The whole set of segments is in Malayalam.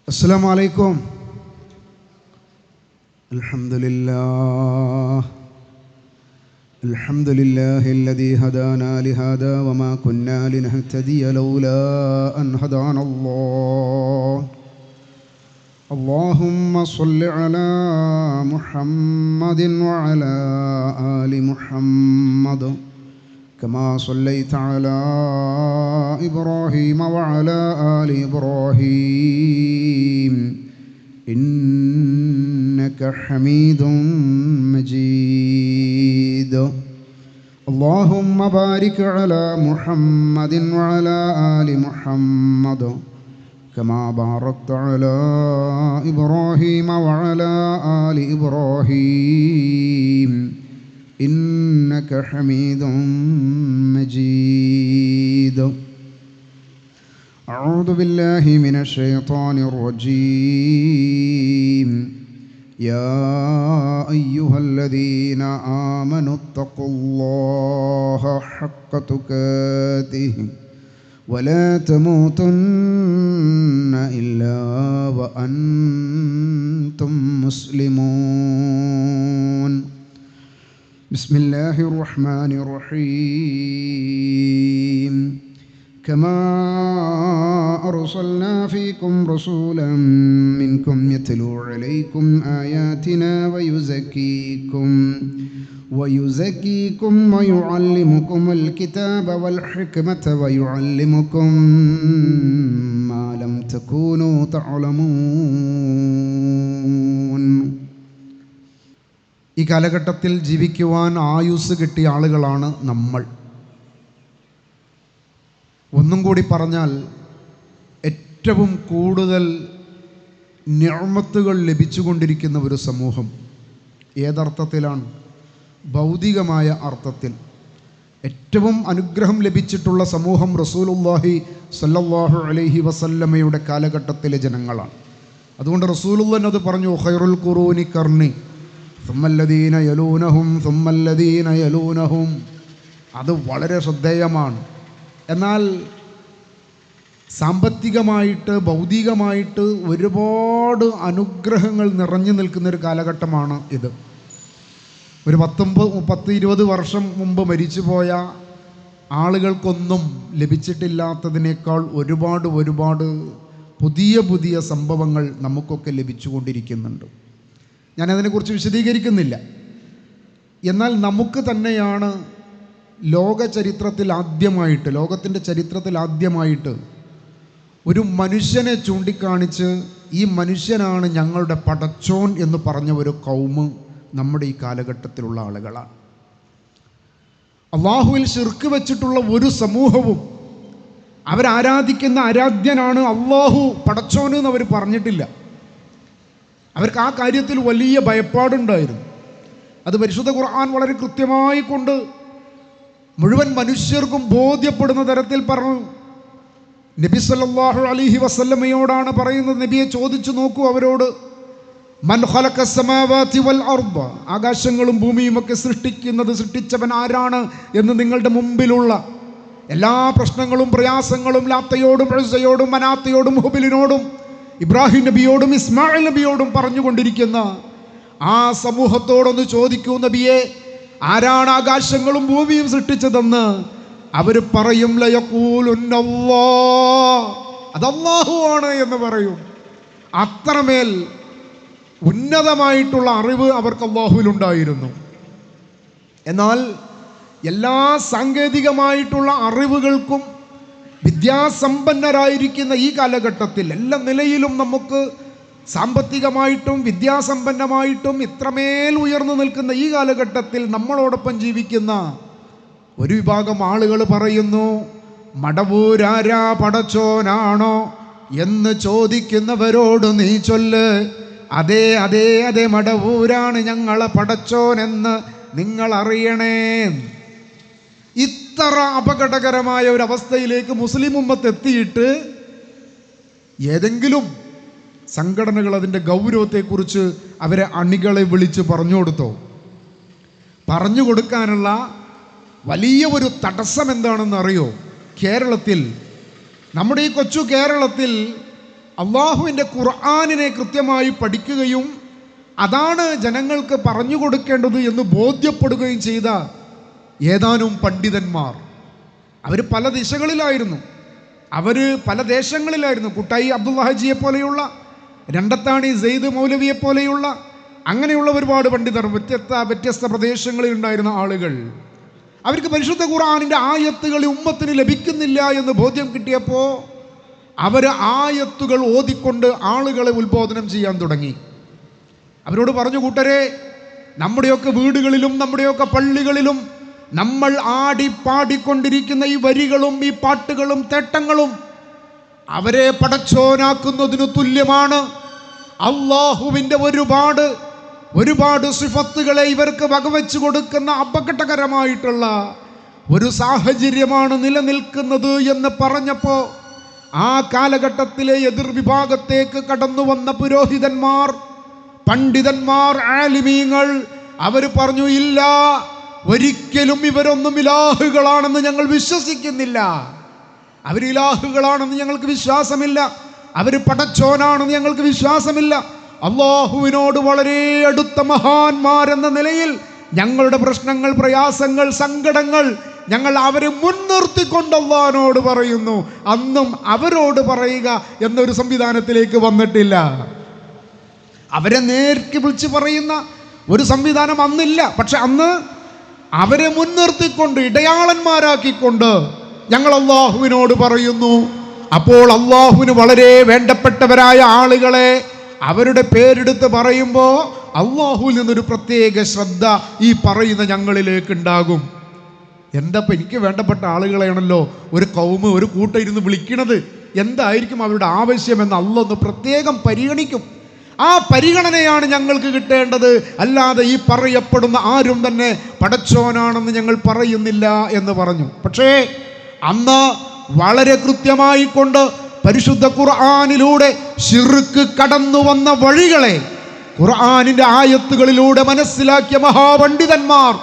السلام عليكم. الحمد لله الذي هدانا لهذا وما كنا لنهتدي لولا أن هدانا الله. اللهم صل على محمد وعلى آل محمد كما صليت على إبراهيم وعلى آل إبراهيم إنك حميد مجيد. اللهم بارك على محمد وعلى آل محمد كما باركت على إبراهيم وعلى آل إبراهيم إنك حميد مجيد. أعوذ بالله من الشيطان الرجيم. يا أيها الذين آمنوا اتقوا الله حق تقاته ولا تموتن إلا وأنتم مسلمون. بسم الله الرحمن الرحيم. كما أرسلنا فيكم رسولا منكم يتلو عليكم آياتنا ويزكيكم ويعلمكم الكتاب والحكمة ويعلمكم ما لم تكونوا تعلمون. ഈ കാലഘട്ടത്തിൽ ജീവിക്കുവാൻ ആയുസ് കിട്ടിയ ആളുകളാണ് നമ്മൾ. ഒന്നും കൂടി പറഞ്ഞാൽ ഏറ്റവും കൂടുതൽ നിഅമത്തുകൾ ലഭിച്ചുകൊണ്ടിരിക്കുന്ന ഒരു സമൂഹം. ഏതർത്ഥത്തിലാണ്? ഭൗതികമായ അർത്ഥത്തിൽ ഏറ്റവും അനുഗ്രഹം ലഭിച്ചിട്ടുള്ള സമൂഹം റസൂലുള്ളാഹി സ്വല്ലല്ലാഹു അലൈഹി വസല്ലമയുടെ കാലഘട്ടത്തിലെ ജനങ്ങളാണ്. അതുകൊണ്ട് റസൂലുള്ളാഹി അത് പറഞ്ഞു, ഖൈറുൽ ഖുറൂനി ഖർനി സുമ്മല്ലദീന യലൂനഹും സുമ്മല്ലദീന യലൂനഹും. അത് വളരെ ശ്രദ്ധേയമാണ്. എന്നാൽ സാമ്പത്തികമായിട്ട് ഭൗതികമായിട്ട് ഒരുപാട് അനുഗ്രഹങ്ങൾ നിറഞ്ഞു നിൽക്കുന്നൊരു കാലഘട്ടമാണ് ഇത്. ഒരു 10-20 വർഷം മുമ്പ് മരിച്ചുപോയ ആളുകൾക്കൊന്നും ലഭിച്ചിട്ടില്ലാത്തതിനേക്കാൾ ഒരുപാട് പുതിയ സംഭവങ്ങൾ നമുക്കൊക്കെ ലഭിച്ചുകൊണ്ടിരിക്കുന്നുണ്ട്. ഞാനതിനെക്കുറിച്ച് വിശദീകരിക്കുന്നില്ല. എന്നാൽ നമുക്ക് തന്നെയാണ് ലോകത്തിൻ്റെ ചരിത്രത്തിൽ ആദ്യമായിട്ട് ഒരു മനുഷ്യനെ ചൂണ്ടിക്കാണിച്ച് ഈ മനുഷ്യനാണ് ഞങ്ങളുടെ പടച്ചോൻ എന്ന് പറഞ്ഞ ഒരു കൗമ് നമ്മുടെ ഈ കാലഘട്ടത്തിലുള്ള ആളുകളാണ്. അള്ളാഹുവിൽ ശിർക്ക് വെച്ചിട്ടുള്ള ഒരു സമൂഹവും അവരാരാധിക്കുന്ന ആരാധ്യനാണ് അള്ളാഹു പടച്ചോൻ എന്ന് അവർ പറഞ്ഞിട്ടില്ല. അവർക്ക് ആ കാര്യത്തിൽ വലിയ ഭയപ്പാടുണ്ടായിരുന്നു. അത് പരിശുദ്ധ ഖുർആൻ വളരെ കൃത്യമായി കൊണ്ട് മുഴുവൻ മനുഷ്യർക്കും ബോധ്യപ്പെടുന്ന തരത്തിൽ പറഞ്ഞു. നബി സല്ലല്ലാഹു അലൈഹി വസല്ലമയോടാണ് പറയുന്നത്, നബിയെ ചോദിച്ചു നോക്കൂ അവരോട്, മൻ ഖലഖസ് സമാവാതി വൽ അർദ, ആകാശങ്ങളും ഭൂമിയും ഒക്കെ സൃഷ്ടിച്ചവൻ ആരാണ് എന്ന് നിങ്ങളുടെ മുമ്പിലുള്ള എല്ലാ പ്രശ്നങ്ങളും പ്രയാസങ്ങളും ലാത്തയോടും ഉസ്സയോടും മനാത്തയോടും ഹുബലിനോടും ഇബ്രാഹിം നബിയോടും ഇസ്മായിൽ നബിയോടും പറഞ്ഞുകൊണ്ടിരിക്കുന്ന ആ സമൂഹത്തോടൊന്ന് ചോദിക്കൂ നബിയെ, ആരാണ് ആകാശങ്ങളും ഭൂമിയും സൃഷ്ടിച്ചതെന്ന്. അവർ പറയും ലയഖൂലുന്നല്ലാഹ്, അത് അല്ലാഹു ആണ് എന്ന് പറയും. അത്രമേൽ ഉന്നതമായിട്ടുള്ള അറിവ് അവർക്ക് അല്ലാഹുവിലുണ്ടായിരുന്നു. എന്നാൽ എല്ലാ സാങ്കേതികമായിട്ടുള്ള അറിവുകൾക്കും വിദ്യാസമ്പന്നരായിരിക്കുന്ന ഈ കാലഘട്ടത്തിൽ എല്ലാ നിലയിലും നമുക്ക് സാമ്പത്തികമായിട്ടും വിദ്യാസമ്പന്നമായിട്ടും ഇത്രമേൽ ഉയർന്നു നിൽക്കുന്ന ഈ കാലഘട്ടത്തിൽ നമ്മളോടൊപ്പം ജീവിക്കുന്ന ഒരു വിഭാഗം ആളുകൾ പറയുന്നു, മടവൂരാരാ പടച്ചോനാണോ എന്ന് ചോദിക്കുന്നവരോട് നീ ചൊല്ല്, അതെ മടവൂരാണ് ഞങ്ങളെ പടച്ചോൻ എന്ന് നിങ്ങൾ അറിയണേ. ഇത്ര അപകടകരമായ ഒരു അവസ്ഥയിലേക്ക് മുസ്ലിം ഉമ്മത്ത് എത്തിയിട്ട് ഏതെങ്കിലും സംഘടനകൾ അതിൻ്റെ ഗൗരവത്തെക്കുറിച്ച് അവരെ അണികളെ വിളിച്ച് പറഞ്ഞു കൊടുത്തോ? പറഞ്ഞു കൊടുക്കാനുള്ള വലിയ ഒരു തടസ്സം എന്താണെന്ന് അറിയോ? കേരളത്തിൽ, നമ്മുടെ ഈ കൊച്ചു കേരളത്തിൽ അള്ളാഹുവിൻ്റെ ഖുർആനിനെ കൃത്യമായി പഠിക്കുകയും അതാണ് ജനങ്ങൾക്ക് പറഞ്ഞു കൊടുക്കേണ്ടത് എന്ന് ബോധ്യപ്പെടുകയും ചെയ്ത ഏതാനും പണ്ഡിതന്മാർ, അവർ പല ദിശകളിലായിരുന്നു, അവർ പല ദേശങ്ങളിലായിരുന്നു. കുട്ടായി അബ്ദുൽ ഹാജിയെ പോലെയുള്ള, രണ്ടത്താണി സെയ്ദ് മൗലവിയെ പോലെയുള്ള അങ്ങനെയുള്ള ഒരുപാട് പണ്ഡിതർ വ്യത്യസ്ത പ്രദേശങ്ങളിൽ ഉണ്ടായിരുന്ന ആളുകൾ. അവർക്ക് പരിശുദ്ധ ഖുർആനിൻ്റെ ആയത്തുകൾ ഉമ്മത്തിന് ലഭിക്കുന്നില്ല എന്ന് ബോധ്യം കിട്ടിയപ്പോൾ അവർ ആയത്തുകൾ ഓതിക്കൊണ്ട് ആളുകളെ ഉത്ബോധനം ചെയ്യാൻ തുടങ്ങി. അവരോട് പറഞ്ഞു, കൂട്ടരെ, നമ്മുടെയൊക്കെ വീടുകളിലും നമ്മുടെയൊക്കെ പള്ളികളിലും നമ്മൾ പാടിക്കൊണ്ടിരിക്കുന്ന ഈ വരികളും ഈ പാട്ടുകളും തേട്ടങ്ങളും അവരെ പടച്ചോനാക്കുന്നതിന് തുല്യമാണ്. അള്ളാഹുവിൻ്റെ ഒരുപാട് സിഫത്തുകളെ ഇവർക്ക് വകവെച്ചു കൊടുക്കുന്ന അപകടകരമായിട്ടുള്ള ഒരു സാഹചര്യമാണ് നിലനിൽക്കുന്നത് എന്ന് പറഞ്ഞപ്പോൾ ആ കാലഘട്ടത്തിലെ എതിർവിഭാഗത്തേക്ക് കടന്നു വന്ന പുരോഹിതന്മാർ, പണ്ഡിതന്മാർ, ആലിമീങ്ങൾ അവർ പറഞ്ഞു, ഇല്ല, ഒരിക്കലും ഇവരൊന്നും ഇലാഹുകളാണെന്ന് ഞങ്ങൾ വിശ്വസിക്കുന്നില്ല. അവർ ഇലാഹുകളാണെന്ന് ഞങ്ങൾക്ക് വിശ്വാസമില്ല. അവർ പടച്ചോനാണെന്ന് ഞങ്ങൾക്ക് വിശ്വാസമില്ല. അള്ളാഹുവിനോട് വളരെ അടുത്ത മഹാന്മാരെന്ന നിലയിൽ ഞങ്ങളുടെ പ്രശ്നങ്ങൾ, പ്രയാസങ്ങൾ, സങ്കടങ്ങൾ ഞങ്ങൾ അവരെ മുൻനിർത്തിക്കൊണ്ട് അള്ളാഹിനോട് പറയുന്നു. അന്നും അവരോട് പറയുക എന്നൊരു സംവിധാനത്തിലേക്ക് വന്നിട്ടില്ല. അവരെ നേർക്ക് വിളിച്ച് പറയുന്ന ഒരു സംവിധാനം അന്നില്ല. പക്ഷെ അന്ന് അവരെ മുൻനിർത്തിക്കൊണ്ട്, ഇടയാളന്മാരാക്കിക്കൊണ്ട് ഞങ്ങൾ അള്ളാഹുവിനോട് പറയുന്നു. അപ്പോൾ അള്ളാഹുവിന് വളരെ വേണ്ടപ്പെട്ടവരായ ആളുകളെ അവരുടെ പേരെടുത്ത് പറയുമ്പോൾ അള്ളാഹുവിൽ നിന്നൊരു പ്രത്യേക ശ്രദ്ധ ഈ പറയുന്ന ഞങ്ങളിലേക്ക് ഉണ്ടാകും. എന്താ എനിക്ക് വേണ്ടപ്പെട്ട ആളുകളെയാണല്ലോ ഒരു കൗമ്, ഒരു കൂട്ടം ഇരുന്ന് വിളിക്കണത്, എന്തായിരിക്കും അവരുടെ ആവശ്യമെന്ന് അള്ളാഹ് ഒന്ന് പ്രത്യേകം പരിഗണിക്കും. ആ പരിഗണനയാണ് ഞങ്ങൾക്ക് കിട്ടേണ്ടത്. അല്ലാതെ ഈ പറയപ്പെടുന്ന ആരും തന്നെ പടച്ചോനാണെന്ന് ഞങ്ങൾ പറയുന്നില്ല എന്ന് പറഞ്ഞു. പക്ഷേ അന്ന് വളരെ കൃത്യമായി കൊണ്ട് പരിശുദ്ധ ഖുർആനിലൂടെ ശിർക്ക് കടന്നു വന്ന വഴികളെ ഖുർആനിൻ്റെ ആയത്തുകളിലൂടെ മനസ്സിലാക്കിയ മഹാപണ്ഡിതന്മാർ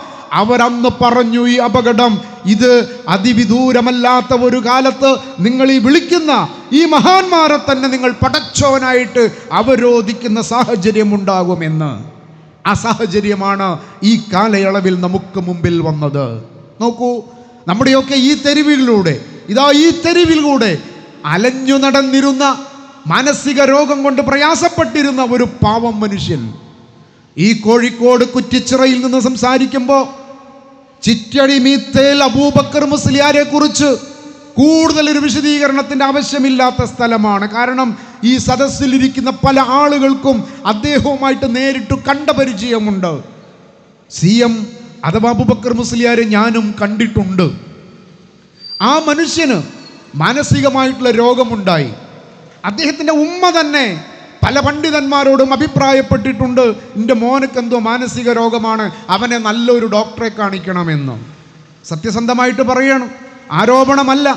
അവരന്ന് പറഞ്ഞു, ഈ അപകടം ഇത് അതിവിദൂരമല്ലാത്ത ഒരു കാലത്ത് നിങ്ങൾ ഈ വിളിക്കുന്ന ഈ മഹാന്മാരെ തന്നെ നിങ്ങൾ പടച്ചോനായിട്ട് അവരോധിക്കുന്ന സാഹചര്യമുണ്ടാകുമെന്ന്. ആ സാഹചര്യമാണ് ഈ കാലയളവിൽ നമുക്ക് മുമ്പിൽ വന്നത്. നോക്കൂ, നമ്മുടെയൊക്കെ ഈ തെരുവിലൂടെ, ഈ തെരുവിലൂടെ അലഞ്ഞു നടന്നിരുന്ന, മാനസിക രോഗം കൊണ്ട് പ്രയാസപ്പെട്ടിരുന്ന ഒരു പാവം മനുഷ്യൻ ഈ കോഴിക്കോട് കുറ്റിച്ചിറയിൽ നിന്ന് സംസാരിക്കുമ്പോൾ ചിറ്റടി മീത്തേൽ അബൂബക്കർ മുസ്ലിയാരെ കുറിച്ച് കൂടുതലൊരു വിശദീകരണത്തിൻ്റെ ആവശ്യമില്ലാത്ത സ്ഥലമാണ്. കാരണം ഈ സദസ്സിലിരിക്കുന്ന പല ആളുകൾക്കും അദ്ദേഹവുമായിട്ട് നേരിട്ട് കണ്ട പരിചയമുണ്ട്. CM അഥവാ അബൂബക്കർ മുസ്ലിയാരെ ഞാനും കണ്ടിട്ടുണ്ട്. ആ മനുഷ്യന് മാനസികമായിട്ടുള്ള രോഗമുണ്ടായി. അദ്ദേഹത്തിൻ്റെ ഉമ്മ തന്നെ പല പണ്ഡിതന്മാരോടും അഭിപ്രായപ്പെട്ടിട്ടുണ്ട്, എൻ്റെ മോനക്ക് എന്തോ മാനസിക രോഗമാണ്, അവനെ നല്ലൊരു ഡോക്ടറെ കാണിക്കണമെന്ന്. സത്യസന്ധമായിട്ട് പറയണം, ആരോപണമല്ല,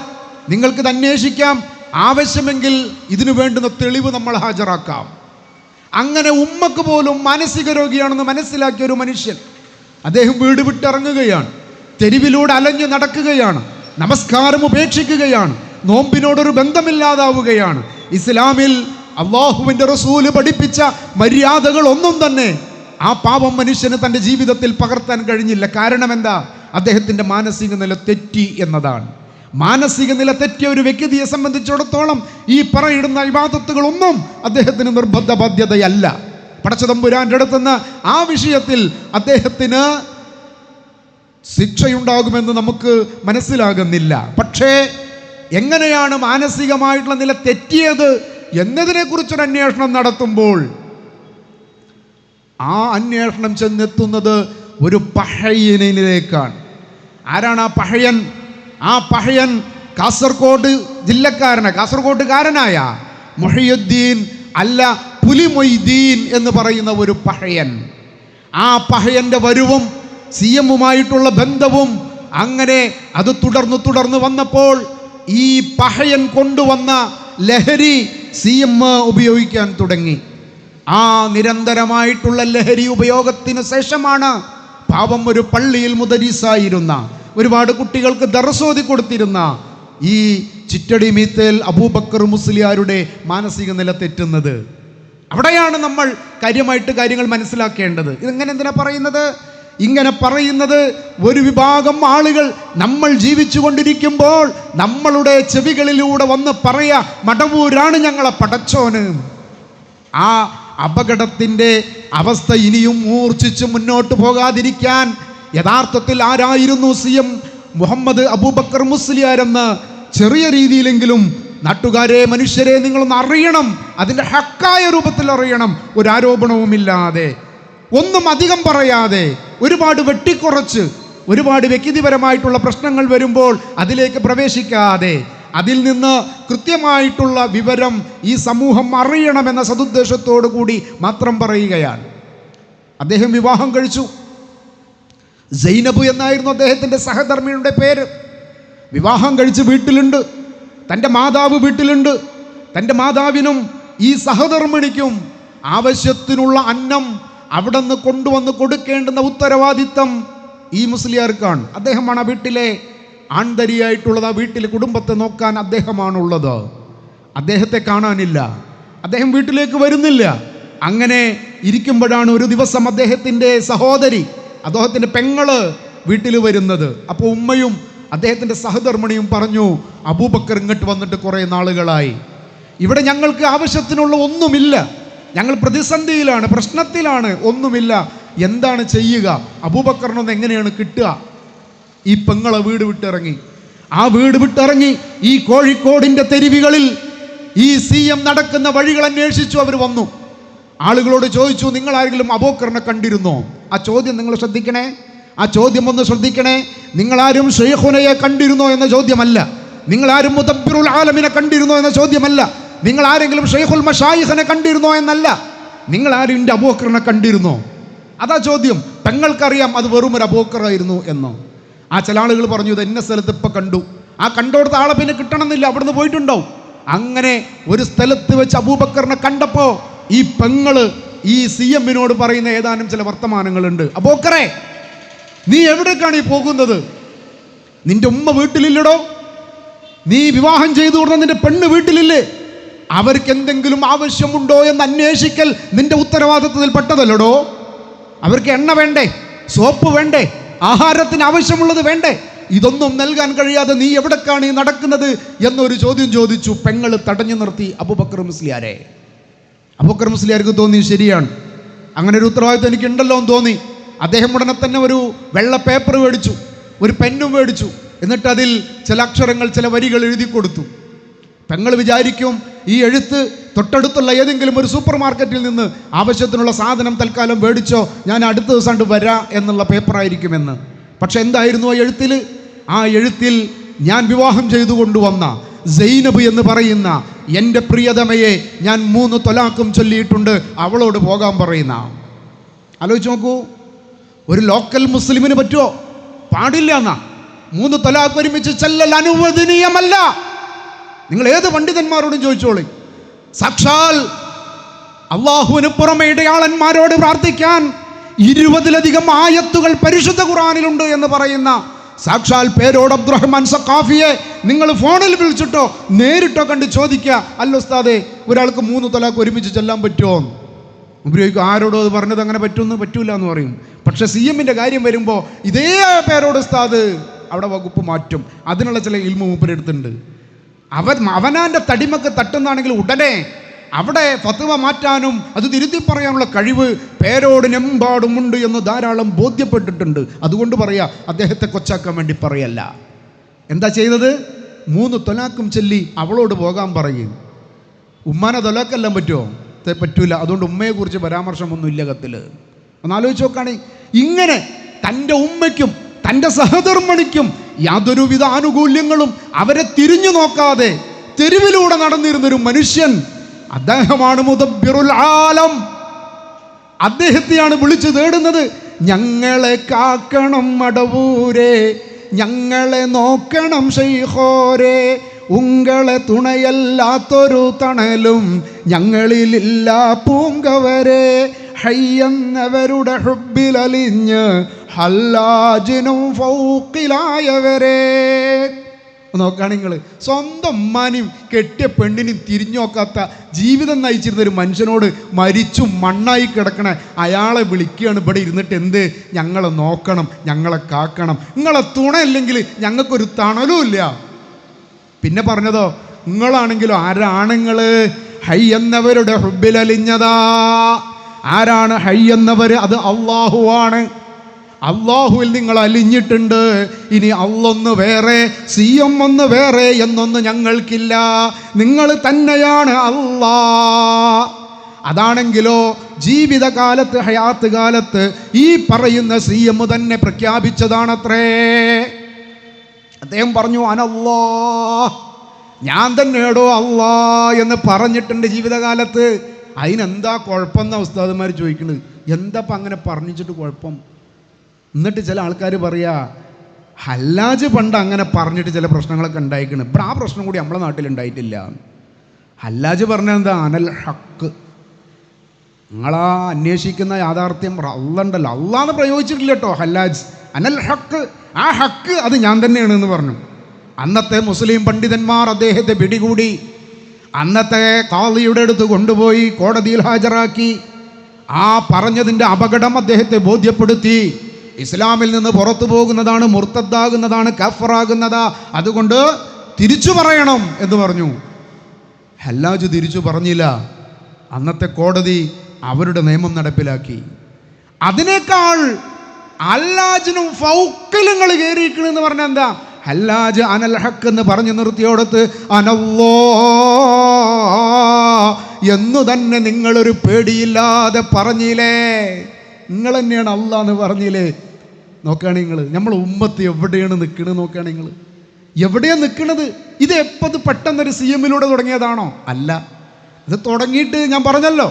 നിങ്ങൾക്കിത് അന്വേഷിക്കാം, ആവശ്യമെങ്കിൽ ഇതിനു വേണ്ടുന്ന തെളിവ് നമ്മൾ ഹാജരാക്കാം. അങ്ങനെ ഉമ്മക്ക് പോലും മാനസിക രോഗിയാണെന്ന് മനസ്സിലാക്കിയ ഒരു മനുഷ്യൻ അദ്ദേഹം വീട് വിട്ടിറങ്ങുകയാണ്, തെരുവിലൂടെ അലഞ്ഞു നടക്കുകയാണ്, നമസ്കാരം ഉപേക്ഷിക്കുകയാണ്, നോമ്പിനോടൊരു ബന്ധമില്ലാതാവുകയാണ്. ഇസ്ലാമിൽ അള്ളാഹുവിൻ്റെ റസൂല് പഠിപ്പിച്ച മര്യാദകൾ ഒന്നും തന്നെ ആ പാവം മനുഷ്യന് തൻ്റെ ജീവിതത്തിൽ പകർത്താൻ കഴിഞ്ഞില്ല. കാരണം എന്താ? അദ്ദേഹത്തിൻ്റെ മാനസിക നില തെറ്റി എന്നതാണ്. മാനസിക നില തെറ്റിയ ഒരു വ്യക്തിയെ സംബന്ധിച്ചിടത്തോളം ഈ പറയുന്ന ഇബാദത്തുകളൊന്നും അദ്ദേഹത്തിന് നിർബന്ധ ബാധ്യതയല്ല. പടച്ചതമ്പുരാൻ്റെ അടുത്തുനിന്ന് ആ വിഷയത്തിൽ അദ്ദേഹത്തിന് ശിക്ഷയുണ്ടാകുമെന്ന് നമുക്ക് മനസ്സിലാകുന്നില്ല. പക്ഷേ എങ്ങനെയാണ് മാനസികമായിട്ടുള്ള നില തെറ്റിയത് എന്നതിനെക്കുറിച്ചൊരു അന്വേഷണം നടത്തുമ്പോൾ ആ അന്വേഷണം ചെന്നെത്തുന്നത് ഒരു പഹയനിലേക്കാണ്. ആരാണ് ആ പഹയൻ? ആ പഹയൻ കാസർഗോഡ് കാസർഗോഡുകാരനായ മുഹിയുദ്ദീൻ അല്ല പുലിമൊയ്തീൻ എന്ന് പറയുന്ന ഒരു പഹയൻ. ആ പഹയൻ്റെ വരവും CMുമായിട്ടുള്ള ബന്ധവും അങ്ങനെ അത് തുടർന്ന് വന്നപ്പോൾ ഈ പഹയൻ കൊണ്ടുവന്ന ലഹരി CM ഉപയോഗിക്കാൻ തുടങ്ങി. ആ നിരന്തരമായിട്ടുള്ള ലഹരി ഉപയോഗത്തിന് ശേഷമാണ് പാവം ഒരു പള്ളിയിൽ മുദരിസായിരുന്ന, ഒരുപാട് കുട്ടികൾക്ക് ദർസോതി കൊടുത്തിരുന്ന ഈ ചിറ്റടി മീത്തേൽ അബൂബക്കർ മുസ്ലിയാരുടെ മാനസിക നില തെറ്റുന്നത്. അവിടെയാണ് നമ്മൾ കാര്യമായിട്ട് കാര്യങ്ങൾ മനസ്സിലാക്കേണ്ടത്. ഇതെങ്ങനെ എന്തിനാ പറയുന്നത്? ഇങ്ങനെ പറയുന്നത് ഒരു വിഭാഗം ആളുകൾ നമ്മൾ ജീവിച്ചു കൊണ്ടിരിക്കുമ്പോൾ നമ്മളുടെ ചെവികളിലൂടെ വന്ന് പറയാ, മടവൂരാണ് ഞങ്ങളെ പടച്ചോന്. ആ അപകടത്തിൻ്റെ അവസ്ഥ ഇനിയും മൂർച്ഛിച്ച് മുന്നോട്ട് പോകാതിരിക്കാൻ യഥാർത്ഥത്തിൽ ആരായിരുന്നു CM മുഹമ്മദ് അബൂബക്കർ മുസ്ലിയാരെന്ന് ചെറിയ രീതിയിലെങ്കിലും നാട്ടുകാരെ, മനുഷ്യരെ നിങ്ങളൊന്ന് അറിയണം. അതിൻ്റെ ഹക്കായ രൂപത്തിൽ അറിയണം. ഒരു ആരോപണവുമില്ലാതെ, ഒന്നും അധികം പറയാതെ, ഒരുപാട് വെട്ടിക്കുറച്ച്, ഒരുപാട് വ്യക്തിപരമായിട്ടുള്ള പ്രശ്നങ്ങൾ വരുമ്പോൾ അതിലേക്ക് പ്രവേശിക്കാതെ, അതിൽ നിന്ന് കൃത്യമായിട്ടുള്ള വിവരം ഈ സമൂഹം അറിയണമെന്ന സതുദ്ദേശത്തോടു കൂടി മാത്രം പറയുകയാണ്. അദ്ദേഹം വിവാഹം കഴിച്ചു. സൈനബ് എന്നായിരുന്നു അദ്ദേഹത്തിൻ്റെ സഹധർമ്മിണിയുടെ പേര്. വിവാഹം കഴിച്ച് വീട്ടിലുണ്ട്. തൻ്റെ മാതാവ് വീട്ടിലുണ്ട്. തൻ്റെ മാതാവിനും ഈ സഹധർമ്മിണിക്കും ആവശ്യത്തിനുള്ള അന്നം അവിടെ നിന്ന് കൊണ്ടുവന്ന് കൊടുക്കേണ്ടുന്ന ഉത്തരവാദിത്തം ഈ മുസ്ലിയാർക്കാണ്. അദ്ദേഹമാണ് ആ വീട്ടിലെ ആൺതരിയായിട്ടുള്ളത്. ആ വീട്ടിലെ കുടുംബത്തെ നോക്കാൻ അദ്ദേഹമാണുള്ളത്. അദ്ദേഹത്തെ കാണാനില്ല. അദ്ദേഹം വീട്ടിലേക്ക് വരുന്നില്ല. അങ്ങനെ ഇരിക്കുമ്പോഴാണ് ഒരു ദിവസം അദ്ദേഹത്തിൻ്റെ സഹോദരി, അദ്ദേഹത്തിൻ്റെ പെങ്ങള് വീട്ടിൽ വരുന്നത്. അപ്പോൾ ഉമ്മയും അദ്ദേഹത്തിൻ്റെ സഹധർമ്മിണിയും പറഞ്ഞു, അബൂബക്കർ ഇങ്ങോട്ട് വന്നിട്ട് കുറേ നാളുകളായി, ഇവിടെ ഞങ്ങൾക്ക് ആവശ്യത്തിനുള്ള ഒന്നുമില്ല, ഞങ്ങൾ പ്രതിസന്ധിയിലാണ്, പ്രശ്നത്തിലാണ്, ഒന്നുമില്ല, എന്താണ് ചെയ്യുക? അബൂബക്കറിനൊന്ന് എങ്ങനെയാണ് കിട്ടുക? ഈ പെങ്ങളെ വീട് വിട്ടിറങ്ങി. ആ വീട് വിട്ടിറങ്ങി ഈ കോഴിക്കോടിൻ്റെ തെരുവുകളിൽ ഈ CM നടക്കുന്ന വഴികൾ അന്വേഷിച്ചു അവർ വന്നു. ആളുകളോട് ചോദിച്ചു, നിങ്ങൾ ആരെങ്കിലും അബൂബക്കറിനെ കണ്ടിരുന്നോ? ആ ചോദ്യം നിങ്ങൾ ശ്രദ്ധിക്കണേ. ആ ചോദ്യം ഒന്ന് ശ്രദ്ധിക്കണേ. നിങ്ങളാരും ഷെയ്ഖുനയെ കണ്ടിരുന്നോ എന്ന ചോദ്യമല്ല. നിങ്ങളാരും മുദബ്ബിറുൽ ആലമിനെ കണ്ടിരുന്നോ എന്ന ചോദ്യമല്ല. നിങ്ങൾ ആരെങ്കിലും ഷെയ്ഖുൽ മശായിഖിനെ കണ്ടിരുന്നോ എന്നല്ല. നിങ്ങളാരും എൻ്റെ അബൂബക്കറിനെ കണ്ടിരുന്നോ? അതാ ചോദ്യം. പെങ്ങൾക്കറിയാം അത് വെറും ഒരു അബൂബക്കറായിരുന്നു എന്ന്. ആ ചില ആളുകൾ പറഞ്ഞു, ഇത് എന്ന സ്ഥലത്ത് ഇപ്പം കണ്ടു. ആ കണ്ടോടത്ത് ആളെ പിന്നെ കിട്ടണമെന്നില്ല, അവിടുന്ന് പോയിട്ടുണ്ടാവും. അങ്ങനെ ഒരു സ്ഥലത്ത് വെച്ച് അബൂബക്കറിനെ കണ്ടപ്പോൾ ഈ പെങ്ങള് ഈ CMനോട് പറയുന്ന ഏതാനും ചില വർത്തമാനങ്ങളുണ്ട്. അബൂബക്കറെ, നീ എവിടേക്കാണ് ഈ പോകുന്നത്? നിന്റെ ഉമ്മ വീട്ടിലില്ലടോ. നീ വിവാഹം ചെയ്തു കൊടുത്ത നിന്റെ പെണ്ണ് വീട്ടിലില്ലേ? അവർക്ക് എന്തെങ്കിലും ആവശ്യമുണ്ടോ എന്ന് അന്വേഷിക്കൽ നിന്റെ ഉത്തരവാദിത്വത്തിൽ പെട്ടതല്ലടോ. അവർക്ക് എണ്ണ വേണ്ടേ? സോപ്പ് വേണ്ടേ? ആഹാരത്തിന് ആവശ്യമുള്ളത് വേണ്ടേ? ഇതൊന്നും നൽകാൻ കഴിയാതെ നീ എവിടേക്കാണ് ഈ നടക്കുന്നത് എന്നൊരു ചോദ്യം ചോദിച്ചു. പെങ്ങള് തടഞ്ഞു നിർത്തി അബൂബക്കർ മുസ്ലിയാരെ. അബൂബക്കർ മുസ്ലിയാർക്ക് തോന്നി, ശരിയാണ്, അങ്ങനെ ഒരു ഉത്തരവാദിത്വം എനിക്കുണ്ടല്ലോ എന്ന് തോന്നി. അദ്ദേഹം ഉടനെ തന്നെ ഒരു വെള്ള പേപ്പർ മേടിച്ചു, ഒരു പെന്നും മേടിച്ചു. എന്നിട്ട് അതിൽ ചില അക്ഷരങ്ങൾ, ചില വരികൾ എഴുതി കൊടുത്തു. പെങ്ങൾ വിചാരിക്കും ഈ എഴുത്ത് തൊട്ടടുത്തുള്ള ഏതെങ്കിലും ഒരു സൂപ്പർ മാർക്കറ്റിൽ നിന്ന് ആവശ്യത്തിനുള്ള സാധനം തൽക്കാലം മേടിച്ചോ, ഞാൻ അടുത്ത ദിവസം കണ്ട് വരാം എന്നുള്ള പേപ്പറായിരിക്കുമെന്ന്. പക്ഷെ എന്തായിരുന്നു ആ എഴുത്തിൽ? ആ എഴുത്തിൽ ഞാൻ വിവാഹം ചെയ്തു കൊണ്ടുവന്ന സൈനബ് എന്ന് പറയുന്ന എൻ്റെ പ്രിയതമയെ ഞാൻ 3 തൊലാക്കും ചൊല്ലിയിട്ടുണ്ട്, അവളോട് പോകാൻ പറയുന്ന. ആലോചിച്ച് നോക്കൂ, ഒരു ലോക്കൽ മുസ്ലിമിന് പറ്റുമോ? പാടില്ല എന്നാ. 3 തൊലാക്ക് ഒരുമിച്ച് ചെല്ലൽ അനുവദനീയമല്ല. നിങ്ങൾ ഏത് പണ്ഡിതന്മാരോടും ചോദിച്ചോളി. സാക്ഷാൽ അള്ളാഹുവിന് പുറമെ ഇടയാളന്മാരോട് പ്രാർത്ഥിക്കാൻ 20-ലധികം ആയത്തുകൾ പരിശുദ്ധ ഖുർആനിലുണ്ട് എന്ന് പറയുന്ന സാക്ഷാൽ പേരോട് അബ്ദുറഹ്മാൻ സഖാഫിയെ നിങ്ങൾ ഫോണിൽ വിളിച്ചിട്ടോ നേരിട്ടോ കണ്ട് ചോദിക്കുക, അല്ല ഉസ്താദേ, ഒരാൾക്ക് 3 തൊലാക്ക് ഒരുമിച്ച് ചെല്ലാൻ പറ്റുമോ? ഉപയോഗിക്കും. ആരോടോ അത് പറഞ്ഞത് അങ്ങനെ പറ്റുമെന്ന് പറ്റൂല എന്ന് പറയും. പക്ഷെ CMന്റെ കാര്യം വരുമ്പോൾ ഇതേ പേരോട് ഉസ്താദ് അവിടെ വകുപ്പ് മാറ്റും. അതിനുള്ള ചില ഇൽമു മൂപ്പരെടുത്തുണ്ട്. അവനാൻ്റെ തടിമക്ക് തട്ടുന്നാണെങ്കിൽ ഉടനെ അവിടെ ഫത്വ മാറ്റാനും അത് തിരുത്തി പറയാനുള്ള കഴിവ് പേരോടിനെമ്പാടുമുണ്ട് എന്ന് ധാരാളം ബോധ്യപ്പെട്ടിട്ടുണ്ട്. അതുകൊണ്ട് പറയാ, അദ്ദേഹത്തെ കൊച്ചാക്കാൻ വേണ്ടി പറയല്ല. എന്താ ചെയ്തത്? 3 തൊലാക്കും ചൊല്ലി അവളോട് പോകാൻ പറയും. ഉമ്മാനെ തൊലാക്കെല്ലാം പറ്റുമോ? പറ്റൂല. അതുകൊണ്ട് ഉമ്മയെക്കുറിച്ച് പരാമർശമൊന്നും ഇല്ല കത്തിൽ. ഒന്നാലോചിച്ച് നോക്കുകയാണെ, ഇങ്ങനെ തൻ്റെ ഉമ്മയ്ക്കും തൻ്റെ സഹധർമ്മിണിക്കും യാതൊരുവിധ ആനുകൂല്യങ്ങളും അവരെ തിരിഞ്ഞു നോക്കാതെ തെരുവിലൂടെ നടന്നിരുന്നൊരു മനുഷ്യൻ, അദ്ദേഹമാണ് മുദബ്ബിറുൽ ആലം. അദ്ദേഹത്തെയാണ് വിളിച്ചു തേടുന്നത്. ഞങ്ങളെ കാക്കണം മടവൂരെ, ഞങ്ങളെ നോക്കണം ശൈഖോരെ, ഉങ്ങളെ തുണയല്ലാത്തൊരു തണലും ഞങ്ങളിലില്ല പൂങ്കവരെ, ഹയ്യെന്നവരുടെ ഹുബ്ബിലലിഞ്ഞ് ഹല്ലാജിനും ഫൗക്കിലായവരെ. നോക്കുകയാണെങ്കിൽ സ്വന്തം ഉമ്മാനെയും കെട്ടിയ പെണ്ണിനെയും തിരിഞ്ഞു നോക്കാത്ത ജീവിതം നയിച്ചിരുന്ന ഒരു മനുഷ്യനോട് മരിച്ചു മണ്ണായി കിടക്കണ അയാളെ വിളിക്കുകയാണ് ഇവിടെ ഇരുന്നിട്ട് എന്ത് ഞങ്ങളെ നോക്കണം, ഞങ്ങളെ കാക്കണം, നിങ്ങളെ തുണയില്ലെങ്കിൽ ഞങ്ങൾക്കൊരു തണലും ഇല്ല. പിന്നെ പറഞ്ഞതോ നിങ്ങളാണെങ്കിലോ ആരാണുങ്ങൾ ഹൈ എന്നവരുടെ ഹുബ്ബിലലിഞ്ഞതാ. ആരാണ് ഹൈ എന്നവർ? അത് അള്ളാഹുവാണ്. അള്ളാഹുവിൽ നിങ്ങൾ അലിഞ്ഞിട്ടുണ്ട്. ഇനി അള്ളൊന്ന് വേറെ സിയം ഒന്ന് വേറെ എന്നൊന്ന് ഞങ്ങൾക്കില്ല, നിങ്ങൾ തന്നെയാണ് അല്ലാ. അതാണെങ്കിലോ ജീവിതകാലത്ത് ഹയാത്ത് കാലത്ത് ഈ പറയുന്ന സിയം തന്നെ പ്രഖ്യാപിച്ചതാണത്രേ. അദ്ദേഹം പറഞ്ഞു അനല്ലാ, ഞാൻ തന്നെയാടോ അല്ലാ എന്ന് പറഞ്ഞിട്ടുണ്ട് ജീവിതകാലത്ത്. അതിനെന്താ കുഴപ്പമെന്ന ഉസ്താദുമാർ ചോദിക്കുന്നത്. എന്താ ഇപ്പം അങ്ങനെ പറഞ്ഞിട്ട് കുഴപ്പം? എന്നിട്ട് ചില ആൾക്കാർ പറയാ ഹല്ലാജ് പണ്ട് അങ്ങനെ പറഞ്ഞിട്ട് ചില പ്രശ്നങ്ങളൊക്കെ ഉണ്ടായിക്കണ്, ഇവിടെ ആ പ്രശ്നം കൂടി നമ്മളെ നാട്ടിലുണ്ടായിട്ടില്ല. ഹല്ലാജ് പറഞ്ഞത് എന്താ? അനൽ ഹക്ക്. നിങ്ങളാ അന്വേഷിക്കുന്ന യാഥാർത്ഥ്യം അള്ളണ്ടല്ലോ, അള്ളാന്ന് പ്രയോഗിച്ചിട്ടില്ല കേട്ടോ. ഹല്ലാജ് അനൽ ഹക്ക്, ആ ഹക്ക് അത് ഞാൻ തന്നെയാണ് എന്ന് പറഞ്ഞു. അന്നത്തെ മുസ്ലിം പണ്ഡിതന്മാർ അദ്ദേഹത്തെ പിടികൂടി അന്നത്തെ ഖാദിയുടെ അടുത്ത് കൊണ്ടുപോയി കോടതിയിൽ ഹാജരാക്കി. ആ പറഞ്ഞതിൻ്റെ അപകടം അദ്ദേഹത്തെ ബോധ്യപ്പെടുത്തി. ഇസ്ലാമിൽ നിന്ന് പുറത്തു പോകുന്നതാണ്, മുർത്തദ്ദാകുന്നതാണ്, കഫറാകുന്നതാ, അതുകൊണ്ട് തിരിച്ചു പറയണം എന്ന് പറഞ്ഞു. ഹല്ലാജ് തിരിച്ചു പറഞ്ഞില്ല. അന്നത്തെ കോടതി അവരുടെ നിയമം നടപ്പിലാക്കി. അതിനേക്കാൾ ഹല്ലാജിനും ഫൗക്കലുകൾ കയറിയിരിക്കണെന്ന് പറഞ്ഞാൽ എന്താ? ഹല്ലാജ് അനൽ ഹക്ക് എന്ന് പറഞ്ഞു നിർത്തിയോടത്ത് അനല്ലോ എന്നു തന്നെ നിങ്ങളൊരു പേടിയില്ലാതെ പറഞ്ഞില്ലേ? നിങ്ങൾ തന്നെയാണ് അല്ലാ എന്ന് പറഞ്ഞില്ലേ? നോക്കുകയാണ് നിങ്ങൾ, നമ്മൾ ഉമ്മത്ത് എവിടെയാണ് നിൽക്കുന്നത്? നോക്കുകയാണ് നിങ്ങൾ എവിടെയാണ് നിൽക്കുന്നത്? ഇത് എപ്പത് പെട്ടെന്നൊരു CM-ലൂടെ തുടങ്ങിയതാണോ? അല്ല. ഇത് തുടങ്ങിയിട്ട് ഞാൻ പറഞ്ഞല്ലോ,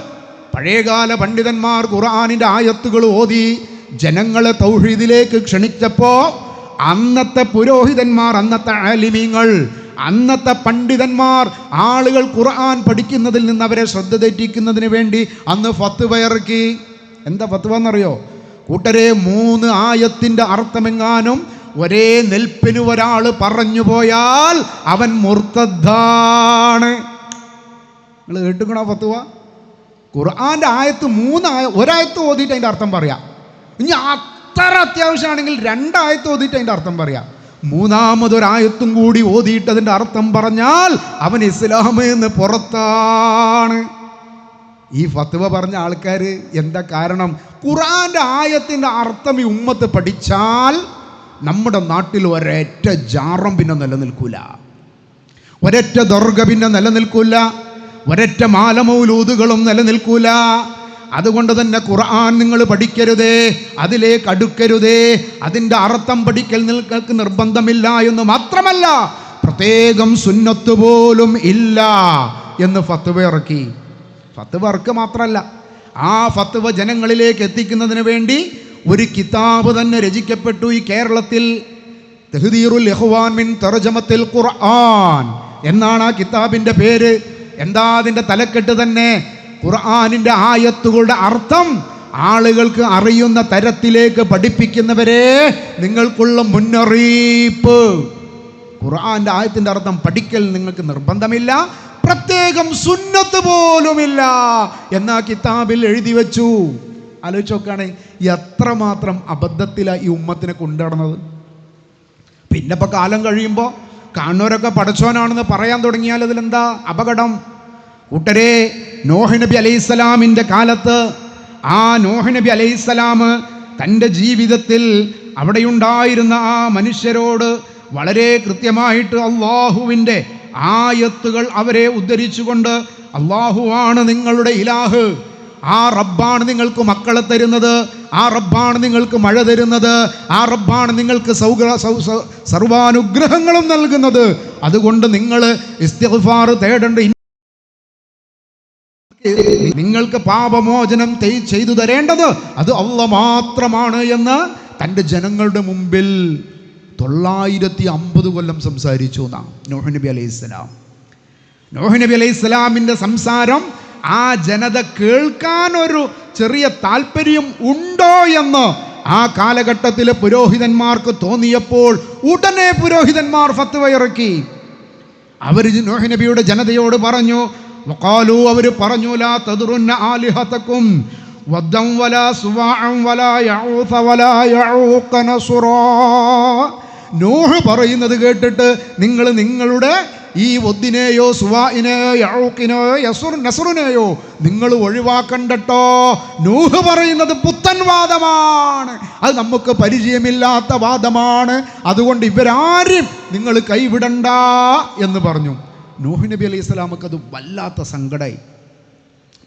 പഴയകാല പണ്ഡിതന്മാർ ഖുർആനിൻ്റെ ആയത്തുകൾ ഓതി ജനങ്ങളെ തൗഹീദിലേക്ക് ക്ഷണിച്ചപ്പോൾ അന്നത്തെ പുരോഹിതന്മാർ, അന്നത്തെ ആലിമീങ്ങൾ, അന്നത്തെ പണ്ഡിതന്മാർ ആളുകൾ ഖുർആൻ പഠിക്കുന്നതിൽ നിന്ന് അവരെ ശ്രദ്ധ തെറ്റിക്കുന്നതിന് വേണ്ടി അന്ന് ഫത്വ ഇറക്കി. എന്താ ഫത്വ എന്നറിയോ? കൂട്ടരെ 3 ആയത്തിൻ്റെ അർത്ഥമെങ്ങാനും ഒരേ നെൽപ്പിന് ഒരാൾ പറഞ്ഞു പോയാൽ അവൻ മുർത്തദ്ദാണ്. നിങ്ങൾ കേട്ടുക്കണോ ഫത്വ? ഖുർആൻ്റെ ആയത്ത് 3 ഒരായത്ത് ഓതിയിട്ട് അതിൻ്റെ അർത്ഥം പറയാം. ഇനി അത്ര അത്യാവശ്യമാണെങ്കിൽ 2 ആയത്ത് ഓതിയിട്ട് അതിൻ്റെ അർത്ഥം പറയാം. 3-മതൊരായത്തും കൂടി ഓതിയിട്ട് അതിൻ്റെ അർത്ഥം പറഞ്ഞാൽ അവൻ ഇസ്ലാമിൽ നിന്ന് പുറത്താണ്. ഈ ഫത്വ പറഞ്ഞ ആൾക്കാർ എന്താ കാരണം? ഖുർആൻ്റെ ആയത്തിൻ്റെ അർത്ഥം ഈ ഉമ്മത്ത് പഠിച്ചാൽ നമ്മുടെ നാട്ടിൽ ഒരൊറ്റ ജാറം പിന്നെ നിലനിൽക്കൂല, ഒരൊറ്റ ദർഗ പിന്നെ നിലനിൽക്കൂല, ഒരൊറ്റ മാലമൗലൂദുകളും നിലനിൽക്കൂല. അതുകൊണ്ട് തന്നെ ഖുർആൻ നിങ്ങൾ പഠിക്കരുതേ, അതിലേക്ക് അടുക്കരുതേ, അതിൻ്റെ അർത്ഥം പഠിക്കൽ നിങ്ങൾക്ക് നിർബന്ധമില്ല എന്ന് മാത്രമല്ല പ്രത്യേകം സുന്നത്ത് പോലും ഇല്ല എന്ന് ഫത്വ ഇറക്കി. ഫത്വ ഇറക്കുക മാത്രമല്ല, ആ ഫത്വ ജനങ്ങളിലേക്ക് എത്തിക്കുന്നതിന് വേണ്ടി ഒരു കിതാബ് തന്നെ രചിക്കപ്പെട്ടു ഈ കേരളത്തിൽ. തഹ്ദീറുൽ ഇഖ്വാൻ മിൻ തർജമത്തിൽ ഖുർആൻ എന്നാണ് ആ കിതാബിൻ്റെ പേര്. എന്താ അതിൻ്റെ തലക്കെട്ട് തന്നെ? ഖുർആനിൻ്റെ ആയത്തുകളുടെ അർത്ഥം ആളുകൾക്ക് അറിയുന്ന തരത്തിലേക്ക് പഠിപ്പിക്കുന്നവരെ നിങ്ങൾക്കുള്ള മുന്നറിയിപ്പ്. ഖുർആൻ്റെ ആയത്തിൻ്റെ അർത്ഥം പഠിക്കൽ നിങ്ങൾക്ക് നിർബന്ധമില്ല, പ്രത്യേകം സുന്നത്ത് പോലുമില്ല എന്നാ കിതാബിൽ എഴുതി വെച്ചു. ആലോചിച്ച് നോക്കുകയാണെ എത്രമാത്രം അബദ്ധത്തിലാണ് ഈ ഉമ്മത്തിനെ കൊണ്ടുനടന്നത്. പിന്നെ ഇപ്പോൾ കാലം കഴിയുമ്പോൾ കാണുന്നവരൊക്കെ പടച്ചോനാണെന്ന് പറയാൻ തുടങ്ങിയാൽ അതിലെന്താ അപകടം? കൂട്ടരെ, നോഹ് നബി അലൈഹിസ്സലാമിൻ്റെ കാലത്ത് ആ നോഹ് നബി അലൈഹിസ്സലാം തൻ്റെ ജീവിതത്തിൽ അവിടെയുണ്ടായിരുന്ന ആ മനുഷ്യരോട് വളരെ കൃത്യമായിട്ട് അള്ളാഹുവിൻ്റെ ആയത്തുകൾ അവരെ ഉദ്ധരിച്ചുകൊണ്ട്, അള്ളാഹുവാണ് നിങ്ങളുടെ ഇലാഹ്, ആ റബ്ബാണ് നിങ്ങൾക്ക് മക്കളെ തരുന്നത്, ആ റബ്ബാണ് നിങ്ങൾക്ക് മഴ തരുന്നത്, ആ റബ്ബാണ് നിങ്ങൾക്ക് സർവാനുഗ്രഹങ്ങളും നൽകുന്നത്, അതുകൊണ്ട് നിങ്ങൾ ഇസ്തിഗ്ഫാർ തേടേണ്ട, നിങ്ങൾക്ക് പാപമോചനം ചെയ്തു തരേണ്ടത് അത് അല്ലാഹ് മാത്രമാണ് എന്ന് തൻ്റെ ജനങ്ങളുടെ മുമ്പിൽ 950 കൊല്ലം സംസാരിച്ചു എന്നാണ് നോഹ് നബി അലൈഹിസ്സലാം. നോഹ് നബി അലൈഹിസ്സലാമിൻ്റെ സംസാരം ആ ജനത കേൾക്കാൻ ഒരു ചെറിയ താല്പര്യം ഉണ്ടോ എന്ന് ആ കാലഘട്ടത്തിലെ പുരോഹിതന്മാർക്ക് തോന്നിയപ്പോൾ ഉടനെ പുരോഹിതന്മാർ ഫത്വ ഇറക്കി. അവർ നൂഹ് നബിയുടെ ജനതയോട് പറഞ്ഞു, വഖാലു, അവർ പറഞ്ഞു, ലാ തദ്റുന്ന ആലിഹതകും വദ്ദൻ വലാ സുവാഅൻ വലാ യഊസ വലാ യഊഖ നസ്റാ. നൂഹ് പറയുന്നത് കേട്ടിട്ട് നിങ്ങൾ നിങ്ങളുടെ ഈ ഒദ്ദിനെയോ സുവാഇനെയോ യഊഖിനെയോ നസ്റിനെയോ നിങ്ങൾ ഒഴിവാക്കണ്ടട്ടോ. നൂഹ് പറയുന്നത് പുത്തൻ വാദമാണ്, അത് നമുക്ക് പരിചയമില്ലാത്ത വാദമാണ്, അതുകൊണ്ട് ഇവരാരും നിങ്ങൾ കൈവിടണ്ട എന്ന് പറഞ്ഞു. നൂഹ് നബി അലൈഹി സ്വലാമക്ക് അത് വല്ലാത്ത സങ്കടമായി.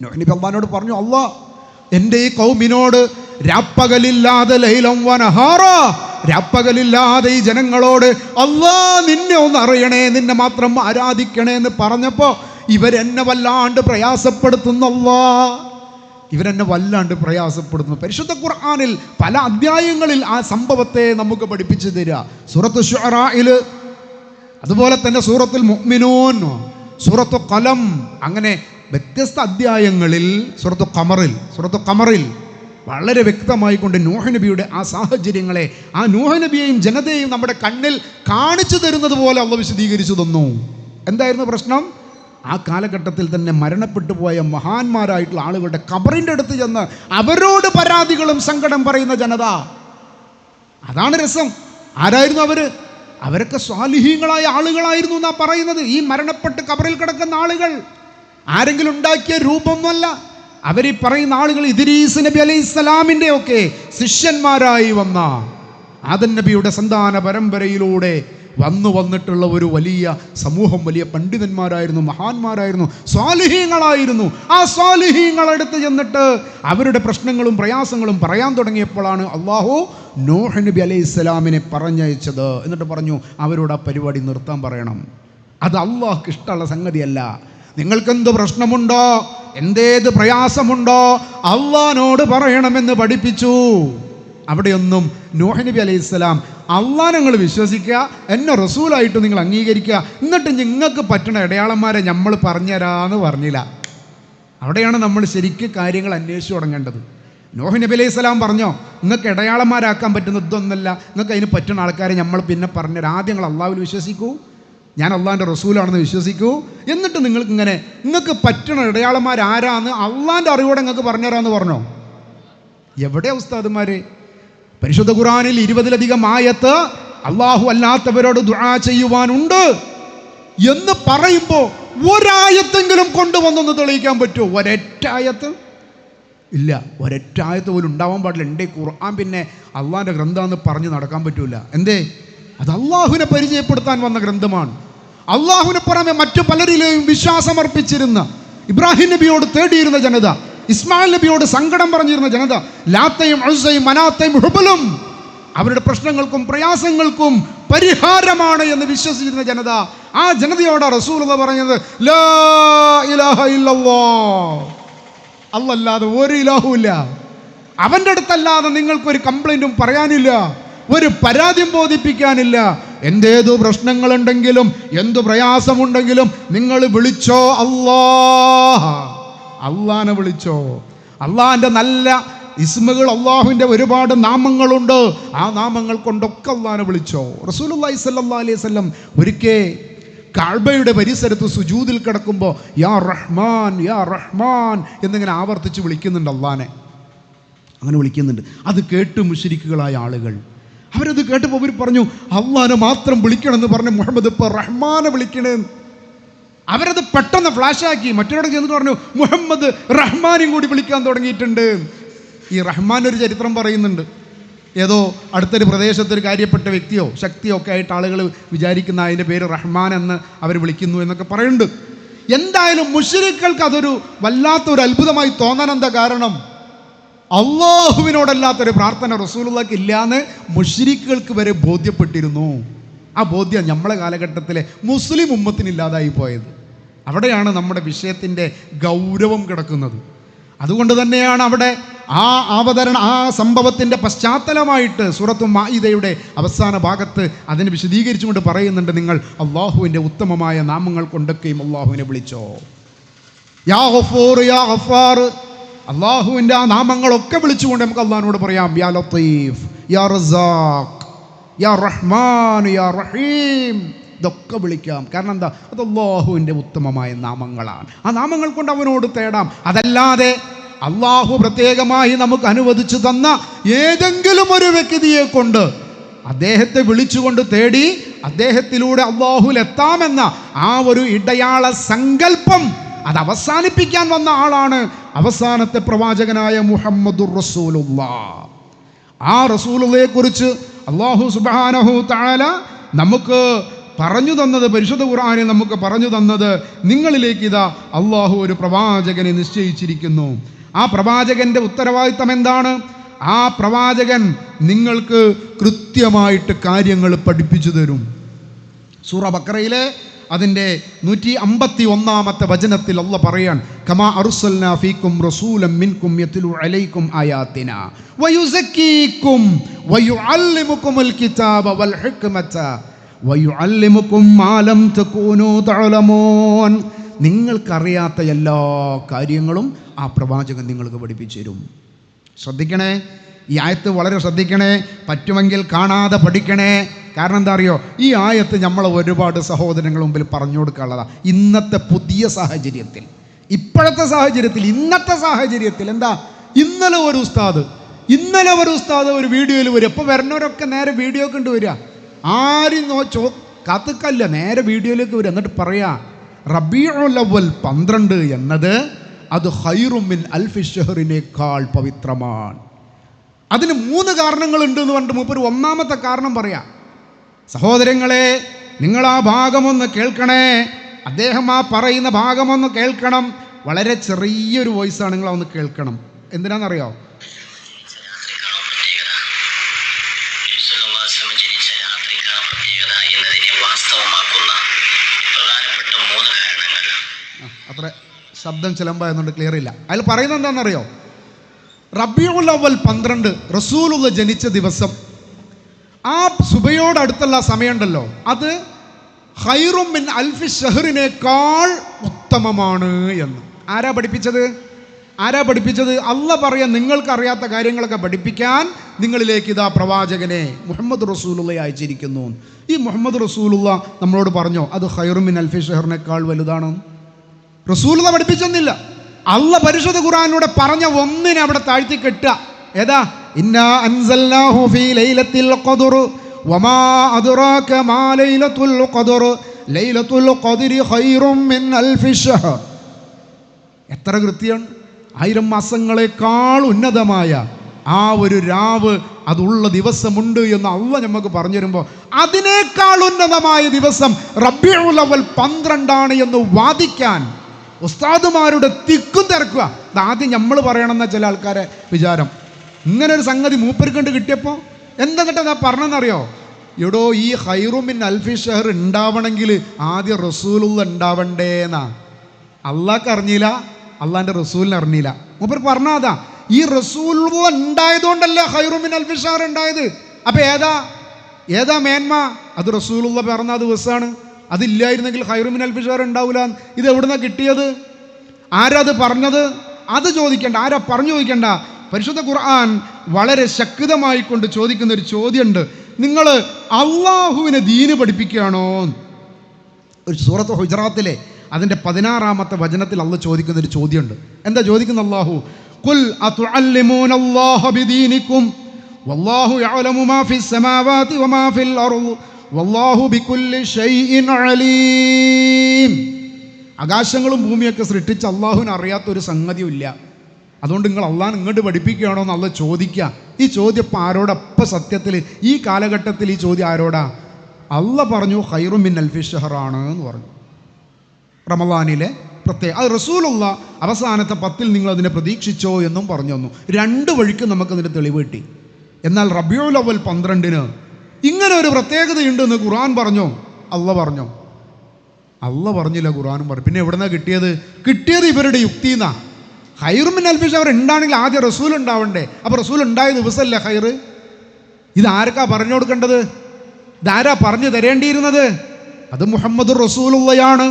നൂഹ് നബി അള്ളാഹിനോട് പറഞ്ഞു, അല്ലാഹ്, എൻ്റെ ഈ കൗമിനോട് രാപ്പകലില്ലാതെ ലൈലം വനഹാറ, രാപ്പകലില്ലാതെ ഈ ജനങ്ങളോട് അല്ലാഹ് നിന്നെ ഒന്ന് അറിയണേ, നിന്നെ മാത്രം ആരാധിക്കണേ എന്ന് പറഞ്ഞപ്പോൾ ഇവരെന്നെ വല്ലാണ്ട് പ്രയാസപ്പെടുത്തുന്നല്ലാ, ഇവരെന്നെ വല്ലാണ്ട് പ്രയാസപ്പെടുന്നു. പരിശുദ്ധ ഖുർആനിൽ പല അധ്യായങ്ങളിൽ ആ സംഭവത്തെ നമുക്ക് പഠിപ്പിച്ചു തരിക. സൂറത്ത് ശുഅറായിൽ, അതുപോലെ തന്നെ സൂറത്തുൽ മുഅ്മിനൂൻ, സൂറത്തു ഖലം, അങ്ങനെ വ്യത്യസ്ത അധ്യായങ്ങളിൽ സൂറത്തു ഖമറിൽ വളരെ വ്യക്തമായിക്കൊണ്ട് നൂഹ് നബിയുടെ ആ സാഹചര്യങ്ങളെ, ആ നൂഹ് നബിയെയും ജനതയെയും നമ്മുടെ കണ്ണിൽ കാണിച്ചു തരുന്നത് പോലെ അള്ളാഹ് വിശദീകരിച്ചു തന്നു. എന്തായിരുന്നു പ്രശ്നം? ആ കാലഘട്ടത്തിൽ തന്നെ മരണപ്പെട്ടു പോയ മഹാന്മാരായിട്ടുള്ള ആളുകളുടെ ഖബറിൻ്റെ അടുത്ത് ചെന്ന് അവരോട് പരാതികളും സങ്കടം പറയുന്ന ജനത. അതാണ് രസം. ആരായിരുന്നു അവരൊക്കെ സ്വാലിഹീങ്ങളായ ആളുകളായിരുന്നു എന്നാ പറയുന്നത്. ഈ മരണപ്പെട്ട് ഖബറിൽ കിടക്കുന്ന ആളുകൾ ആരെങ്കിലും ഉണ്ടാക്കിയ രൂപമൊന്നുമല്ല. അവരീ പറയുന്ന ആളുകൾ ഇദ്രീസ് നബി അലൈഹി സ്വലാമിൻ്റെ ഒക്കെ ശിഷ്യന്മാരായി വന്ന ആദം നബിയുടെ സന്താന പരമ്പരയിലൂടെ വന്നിട്ടുള്ള ഒരു വലിയ സമൂഹം, വലിയ പണ്ഡിതന്മാരായിരുന്നു, മഹാന്മാരായിരുന്നു, സ്വാലിഹീങ്ങളായിരുന്നു. ആ സ്വാലിഹീങ്ങളടുത്ത് ചെന്നിട്ട് അവരുടെ പ്രശ്നങ്ങളും പ്രയാസങ്ങളും പറയാൻ തുടങ്ങിയപ്പോഴാണ് അള്ളാഹു നൂഹ് നബി അലൈഹി സ്വലാമിനെ പറഞ്ഞയച്ചത്. എന്നിട്ട് പറഞ്ഞു, അവരോട് ആ പരിപാടി നിർത്താൻ പറയണം. അത് അള്ളാഹ്ക്ക് ഇഷ്ടമുള്ള സംഗതിയല്ല. നിങ്ങൾക്കെന്ത് പ്രശ്നമുണ്ടോ, എന്തേത് പ്രയാസമുണ്ടോ അള്ളാഹിനോട് പറയണമെന്ന് പഠിപ്പിച്ചു. അവിടെയൊന്നും നൂഹ് നബി അലൈഹി സ്വലാം അള്ളാഹ് നിങ്ങൾ വിശ്വസിക്കുക, എന്നെ റസൂലായിട്ട് നിങ്ങൾ അംഗീകരിക്കുക, എന്നിട്ട് നിങ്ങൾക്ക് പറ്റുന്ന ഇടയാളന്മാരെ നമ്മൾ പറഞ്ഞുതരാമെന്ന് പറഞ്ഞില്ല. അവിടെയാണ് നമ്മൾ ശരിക്കും കാര്യങ്ങൾ അന്വേഷിച്ച് തുടങ്ങേണ്ടത്. നൂഹ് നബി അലൈഹി സ്വലാം പറഞ്ഞോ, നിങ്ങൾക്ക് ഇടയാളന്മാരാക്കാൻ പറ്റുന്ന ഇതൊന്നല്ല, നിങ്ങൾക്ക് അതിന് പറ്റുന്ന ആൾക്കാരെ നമ്മൾ പിന്നെ പറഞ്ഞുതരാം. ആദ്യം നിങ്ങൾ അള്ളാഹുവിൽ വിശ്വസിക്കൂ, ഞാൻ അള്ളാഹിൻ്റെ റസൂലാണെന്ന് വിശ്വസിക്കൂ, എന്നിട്ട് നിങ്ങൾക്ക് പറ്റണ ഇടയാളന്മാരാരാന്ന് അള്ളാഹിൻ്റെ അറിവോടെ നിങ്ങൾക്ക് പറഞ്ഞുതരാമെന്ന് പറഞ്ഞോ. എവിടെ ഉസ്താദുമാർ? പരിശുദ്ധ ഖുർആനിൽ 20-ലധികം ആയത്ത് അള്ളാഹു അല്ലാത്തവരോട് ദുആ ചെയ്യുവാനുണ്ട് എന്ന് പറയുമ്പോൾ ഒരായത്തെങ്കിലും കൊണ്ടുവന്നൊന്ന് തെളിയിക്കാൻ പറ്റുമോ? ഒരൊറ്റ ആയത്ത് ഇല്ല. ഒരൊറ്റ ആയത്ത് പോലും ഉണ്ടാവാൻ പാടില്ല. എൻ്റെ ഖുർആൻ പിന്നെ അള്ളാഹിൻ്റെ ഗ്രന്ഥമാണെന്ന് പറഞ്ഞ് നടക്കാൻ പറ്റൂല. എന്തേ? അത് അള്ളാഹുവിനെ പരിചയപ്പെടുത്താൻ വന്ന ഗ്രന്ഥമാണ്. അള്ളാഹുവിനെ പുറമെ മറ്റു പലരിലെയും വിശ്വാസമർപ്പിച്ചിരുന്ന, ഇബ്രാഹിം നബിയോട് തേടിയിരുന്ന ജനത, ഇസ്മായിൽ നബിയോട് സങ്കടം പറഞ്ഞിരുന്ന ജനത, ലാത്തയും ഉസ്സയും മനാത്തയും ഹുബലും അവരുടെ പ്രശ്നങ്ങൾക്കും പ്രയാസങ്ങൾക്കും പരിഹാരമാണ് എന്ന് വിശ്വസിച്ചിരുന്ന ജനത, ആ ജനതയോട് റസൂലുള്ളാഹി പറഞ്ഞത് ലാ ഇലാഹ ഇല്ലല്ലാഹ്, അല്ലാതെ ഒരു ഇലാഹുമില്ല, അവൻ്റെ അടുത്തല്ലാതെ നിങ്ങൾക്കൊരു കംപ്ലൈൻറ്റും പറയാനില്ല, ഒരു പരാതിയും ബോധിപ്പിക്കാനില്ല. എന്തേതു പ്രശ്നങ്ങളുണ്ടെങ്കിലും എന്തു പ്രയാസമുണ്ടെങ്കിലും നിങ്ങൾ വിളിച്ചോ അള്ളാഹിനെ വിളിച്ചോ. അള്ളാഹിൻ്റെ നല്ല ഇസ്മുകൾ, അള്ളാഹുവിൻ്റെ ഒരുപാട് നാമങ്ങളുണ്ട്, ആ നാമങ്ങൾ കൊണ്ടൊക്കെ അള്ളാഹിനെ വിളിച്ചോ. റസൂലുള്ളാഹി സ്വല്ലല്ലാഹു അലൈഹി വസല്ലം ഒരിക്കൽ കഅബയുടെ പരിസരത്ത് സുജൂദിൽ കിടക്കുമ്പോൾ യാ റഹ്മാൻ യാ റഹ്മാൻ എന്നിങ്ങനെ ആവർത്തിച്ച് വിളിക്കുന്നുണ്ട് അള്ളാഹിനെ. അങ്ങനെ വിളിക്കുന്നുണ്ട്. അത് കേട്ട് മുശ്രിക്കുകളായ ആളുകൾ അവരത് കേട്ടപ്പോൾ അവർ പറഞ്ഞു, അള്ളാഹിനെ മാത്രം വിളിക്കണമെന്ന് പറഞ്ഞ് മുഹമ്മദ് ഇപ്പോൾ റഹ്മാനെ വിളിക്കണേ. അവരത് പെട്ടെന്ന് ഫ്ലാഷാക്കി മറ്റൊരാളോട് ചെന്നിട്ട് പറഞ്ഞു, മുഹമ്മദ് റഹ്മാനും കൂടി വിളിക്കാൻ തുടങ്ങിയിട്ടുണ്ട്. ഈ റഹ്മാൻ ഒരു ചരിത്രം പറയുന്നുണ്ട്. ഏതോ അടുത്തൊരു പ്രദേശത്തൊരു കാര്യപ്പെട്ട വ്യക്തിയോ ശക്തിയോ ഒക്കെ ആയിട്ട് ആളുകൾ വിചാരിക്കുന്ന അതിൻ്റെ പേര് റഹ്മാൻ എന്ന് അവർ വിളിക്കുന്നു എന്നൊക്കെ പറയുന്നുണ്ട്. എന്തായാലും മുശ്രിക്കുകൾക്ക് അതൊരു വല്ലാത്തൊരു അത്ഭുതമായി തോന്നാൻ എന്താ കാരണം? അള്ളാഹുവിനോടല്ലാത്തൊരു പ്രാർത്ഥന റസൂലുള്ളാഹിക്ക് ഇല്ലാന്ന് മുശ്രിക്കുകൾക്ക് വരെ ബോധ്യപ്പെട്ടിരുന്നു. ആ ബോധ്യം നമ്മളെ കാലഘട്ടത്തിലെ മുസ്ലിം ഉമ്മത്തിനില്ലാതായി പോയത്. അവിടെയാണ് നമ്മുടെ വിഷയത്തിൻ്റെ ഗൗരവം കിടക്കുന്നത്. അതുകൊണ്ട് തന്നെയാണ് അവിടെ ആ സംഭവത്തിൻ്റെ പശ്ചാത്തലമായിട്ട് സൂറത്തു മാഇദയുടെ അവസാന ഭാഗത്ത് അതിനെ വിശദീകരിച്ചുകൊണ്ട് പറയുന്നുണ്ട്, നിങ്ങൾ അള്ളാഹുവിൻ്റെ ഉത്തമമായ നാമങ്ങൾ കൊണ്ടൊക്കെയും അള്ളാഹുവിനെ വിളിച്ചോ. യാ ഗഫൂർ യാ ഗഫാർ, അള്ളാഹുവിൻ്റെ ആ നാമങ്ങളൊക്കെ വിളിച്ചുകൊണ്ട് നമുക്ക് അള്ളാഹിനോട് പറയാം, യാ ലത്തീഫ്, യാ റസാഖ്, യാ റഹ്മാൻ, യാ റഹീം, ഇതൊക്കെ വിളിക്കാം. കാരണം എന്താ? അത് അള്ളാഹുവിൻ്റെ ഉത്തമമായ നാമങ്ങളാണ്. ആ നാമങ്ങൾ കൊണ്ട് അവനോട് തേടാം. അതല്ലാതെ അള്ളാഹു പ്രത്യേകമായി നമുക്ക് അനുവദിച്ചു തന്ന ഏതെങ്കിലും ഒരു വ്യക്തിയെ കൊണ്ട് അദ്ദേഹത്തെ വിളിച്ചുകൊണ്ട് തേടി അദ്ദേഹത്തിലൂടെ അള്ളാഹുലെത്താമെന്ന ആ ഒരു ഇടയാള സങ്കല്പം അത് അവസാനിപ്പിക്കാൻ വന്ന ആളാണ് അവസാനത്തെ പ്രവാചകനായ മുഹമ്മദുർ റസൂലുള്ളാഹ്. ആ റസൂലുള്ളയെ കുറിച്ച് അല്ലാഹു സുബ്ഹാനഹു തആല നമുക്ക് പറഞ്ഞു തന്നത്, പരിശുദ്ധ ഖുർആനിൽ നമുക്ക് പറഞ്ഞു തന്നത്, നിങ്ങളിലേക്ക് ഇതാ അള്ളാഹു ഒരു പ്രവാചകനെ നിശ്ചയിച്ചിരിക്കുന്നു. ആ പ്രവാചകന്റെ ഉത്തരവാദിത്തം എന്താണ്? ആ പ്രവാചകൻ നിങ്ങൾക്ക് കൃത്യമായിട്ട് കാര്യങ്ങൾ പഠിപ്പിച്ചു തരും. സൂറ ബഖറയിലെ അതിൻ്റെ 151-ാമത്തെ വചനത്തിൽ അല്ലാഹ് പറയാൻ, കമാ അർസൽനാ ഫീകും റസൂലൻ മിൻകും യത്ലു അലൈക്കും ആയാതിനാ വയുസക്കീകും വയുഅല്ലിമുകുമുൽ കിതാബ വൽ ഹിക്മത വയുഅല്ലിമുകും മാ ലം തകൂനൂ തഅലമൂൻ. നിങ്ങൾക്കറിയാത്ത എല്ലാ കാര്യങ്ങളും ആ പ്രവാചകൻ നിങ്ങൾക്ക് പഠിപ്പിച്ചു തരും. ശ്രദ്ധിക്കണേ, ഈ ആയത്ത് വളരെ ശ്രദ്ധിക്കണേ. പറ്റുമെങ്കിൽ കാണാതെ പഠിക്കണേ. കാരണം എന്താ അറിയോ? ഈ ആയത്ത് നമ്മളെ ഒരുപാട് സഹോദരങ്ങളുടെ മുമ്പിൽ പറഞ്ഞു കൊടുക്കാനുള്ളതാണ്. ഇന്നത്തെ പുതിയ സാഹചര്യത്തിൽ, ഇപ്പോഴത്തെ സാഹചര്യത്തിൽ, ഇന്നത്തെ സാഹചര്യത്തിൽ എന്താ, ഇന്നലെ ഒരു ഉസ്താദ് ഒരു വീഡിയോയിൽ വരും. ഇപ്പോൾ വരുന്നവരൊക്കെ നേരെ വീഡിയോ കണ്ടു വരിക, ആരും കാത്തുക്കല്ല, നേരെ വീഡിയോയിലേക്ക് വരിക. എന്നിട്ട് പറയാ, റബീഉൽ അവ്വൽ 12 എന്നത് അത് ഖൈറും മിൻ അൽഫി ഷഹറിനേക്കാൾ പവിത്രമാണ്. അതിന് 3 കാരണങ്ങളുണ്ട് എന്ന് പറഞ്ഞിട്ട് മൂപ്പര് 1-ാമത്തെ കാരണം പറയാം. സഹോദരങ്ങളെ, നിങ്ങൾ ആ ഭാഗമൊന്ന് കേൾക്കണേ. അദ്ദേഹം ആ പറയുന്ന ഭാഗമൊന്ന് കേൾക്കണം. വളരെ ചെറിയൊരു വോയിസാണ്, നിങ്ങൾ ഒന്ന് കേൾക്കണം. എന്തിനാണെന്നറിയോ? അത്ര ശബ്ദം ചിലമ്പായെന്നുണ്ട്, ക്ലിയർ ഇല്ല. അതിൽ പറയുന്നത് എന്താണെന്നറിയോ? റബീഉൽ അവ്വൽ 12 റസൂലുള്ള ജനിച്ച ദിവസം, ആ സുബയോടടുത്തുള്ള സമയമുണ്ടല്ലോ, അത് ഖൈറും മിൻ അൽഫി ഷഹറിനേക്കാൾ ഉത്തമമാണ് എന്ന് ആരാ പഠിപ്പിച്ചത്? അല്ലാഹ് പറയാൻ, നിങ്ങൾക്കറിയാത്ത കാര്യങ്ങളൊക്കെ പഠിപ്പിക്കാൻ നിങ്ങളിലേക്ക് ഇതാ പ്രവാചകനെ മുഹമ്മദ് റസൂലുള്ളയെ അയച്ചിരിക്കുന്നു. ഈ മുഹമ്മദ് റസൂലുള്ള നമ്മളോട് പറഞ്ഞോ അത് ഖൈറും മിൻ അൽഫി ഷഹറിനേക്കാൾ വലുതാണ്? റസൂലുള്ള പഠിപ്പിച്ചെന്നില്ല. അല്ലാഹ് പരിശുദ്ധ ഖുർആനിലൂടെ പറഞ്ഞ ഒന്നിനെ അവിടെ താഴ്ത്തി കെട്ടുക. ഏതാ? ഇന്നാ അൻസൽനാഹു ഫീ ലൈലത്തിൽ ഖദ്ർ വമാ അദ്റാക മാ ലൈലത്തുൽ ഖദ്ർ ലൈലത്തുൽ ഖദ്രി ഖൈറും മിൻ അൽഫി ഷഹർ. എത്ര കൃത്യമാണ്! 1000 മാസങ്ങളെക്കാൾ ഉന്നതമായ ആ ഒരു രാവ് അതുള്ള ദിവസമുണ്ട് എന്ന് അല്ലാഹ് നമുക്ക് പറഞ്ഞു തരുമ്പോൾ, അതിനേക്കാൾ ഉന്നതമായ ദിവസം റബീഉൽ അവ്വൽ 12 എന്ന് വാദിക്കാൻ ഉസ്താദുമാരുടെ തിക്കും തിരക്കുക. ആദ്യം നമ്മൾ പറയണമെന്ന ചില ആൾക്കാരെ വിചാരം. ഇങ്ങനെ ഒരു സംഗതി മൂപ്പർക്ക് കിട്ടിയപ്പോൾ എന്നിട്ട് ഞാൻ പറഞ്ഞെന്നറിയോ? എടോ, ഈ ഖൈറും മിൻ അൽഫി ഷഹർ ഉണ്ടാവണമെങ്കിൽ ആദ്യം റസൂലുള്ള ഉണ്ടാവണ്ടേന്നാ. അള്ളാഹ്ക്ക് അറിഞ്ഞില്ല, അള്ളാഹിൻ്റെ റസൂലിന് അറിഞ്ഞില്ല. മൂപ്പർ പറഞ്ഞാതാ, ഈ റസൂലുള്ള ഉണ്ടായതുകൊണ്ടല്ല ഖൈറും മിൻ അൽഫി ഷഹർ ഉണ്ടായത്. അപ്പം ഏതാ മേന്മ? അത് റസൂലുള്ള പറഞ്ഞ ദിവസമാണ്. അതില്ലായിരുന്നെങ്കിൽ ഖൈറും മിൻ അൽഫി ഷഹർ ഉണ്ടാവില്ല. ഇത് എവിടുന്നാ കിട്ടിയത്? ആരാ അത് പറഞ്ഞത്? അത് ചോദിക്കണ്ട, ആരാ പറഞ്ഞു ചോദിക്കണ്ട. പരിശുദ്ധ ഖുർആൻ വളരെ ശക്തമായി കൊണ്ട് ചോദിക്കുന്ന ഒരു ചോദ്യമുണ്ട്. നിങ്ങൾ അള്ളാഹുവിനെ ദീന് പഠിപ്പിക്കുകയാണോ? ഒരു സൂറത്ത് ഹുജറാത്തിലെ അതിൻ്റെ 16-ാമത്തെ വചനത്തിൽ അള്ളാഹ് ചോദിക്കുന്ന ഒരു ചോദ്യമുണ്ട്. എന്താ ചോദിക്കുന്ന അള്ളാഹു? ഖുൽ അതുഅല്ലിമൂനല്ലാഹ ബിദീനികും വല്ലാഹു യഅലമു മാ ഫിസ് സമാവാതി വമാ ഫിൽ അർദ് വല്ലാഹു ബികുല്ലി ഷൈഇൻ അലീം. ആകാശങ്ങളും ഭൂമിയൊക്കെ സൃഷ്ടിച്ച അള്ളാഹുവിന് അറിയാത്തൊരു സംഗതിയും ഇല്ല. അതുകൊണ്ട് നിങ്ങൾ അള്ളാഹ് ഇങ്ങോട്ട് പഠിപ്പിക്കുകയാണോ എന്ന് അള്ളാഹ് ചോദിക്കുക. ഈ ചോദ്യം ഇപ്പം ആരോടപ്പം സത്യത്തിൽ ഈ കാലഘട്ടത്തിൽ ഈ ചോദ്യം ആരോടാ? അള്ളാഹ് പറഞ്ഞു ഖൈറും മിൻ അൽഫി ഷഹറാണ് എന്ന് പറഞ്ഞു. റമളാനിലെ അത് റസൂലുള്ള അവസാനത്തെ 10 നിങ്ങൾ അതിനെ പ്രതീക്ഷിച്ചോ എന്നും പറഞ്ഞു തന്നു. 2 വഴിക്ക് നമുക്കതിൻ്റെ തെളിവ് കിട്ടി. എന്നാൽ റബീഉൽ അവ്വൽ 12 ഇങ്ങനെ ഒരു പ്രത്യേകതയുണ്ടെന്ന് ഖുർആൻ പറഞ്ഞോ? അള്ളാഹ് പറഞ്ഞോ? അള്ളാഹ് പറഞ്ഞില്ല, ഖുർആനും പറഞ്ഞു. പിന്നെ എവിടുന്നാ കിട്ടിയത് ഇവരുടെ യുക്തിന്നാ. ഖൈറും മിൻ അൽഫി ഷഹർ ഉണ്ടാണെങ്കിൽ ആദ്യം റസൂൽ ഉണ്ടാവണ്ടേ? അപ്പോൾ റസൂൽ ഉണ്ടായ ദിവസമല്ലേ ഖൈർ? ഇതാർക്കാ പറഞ്ഞു കൊടുക്കേണ്ടത്? ഇതാരാ പറഞ്ഞു തരേണ്ടിയിരുന്നത്? അത് മുഹമ്മദ് റസൂലുള്ളയാണ്.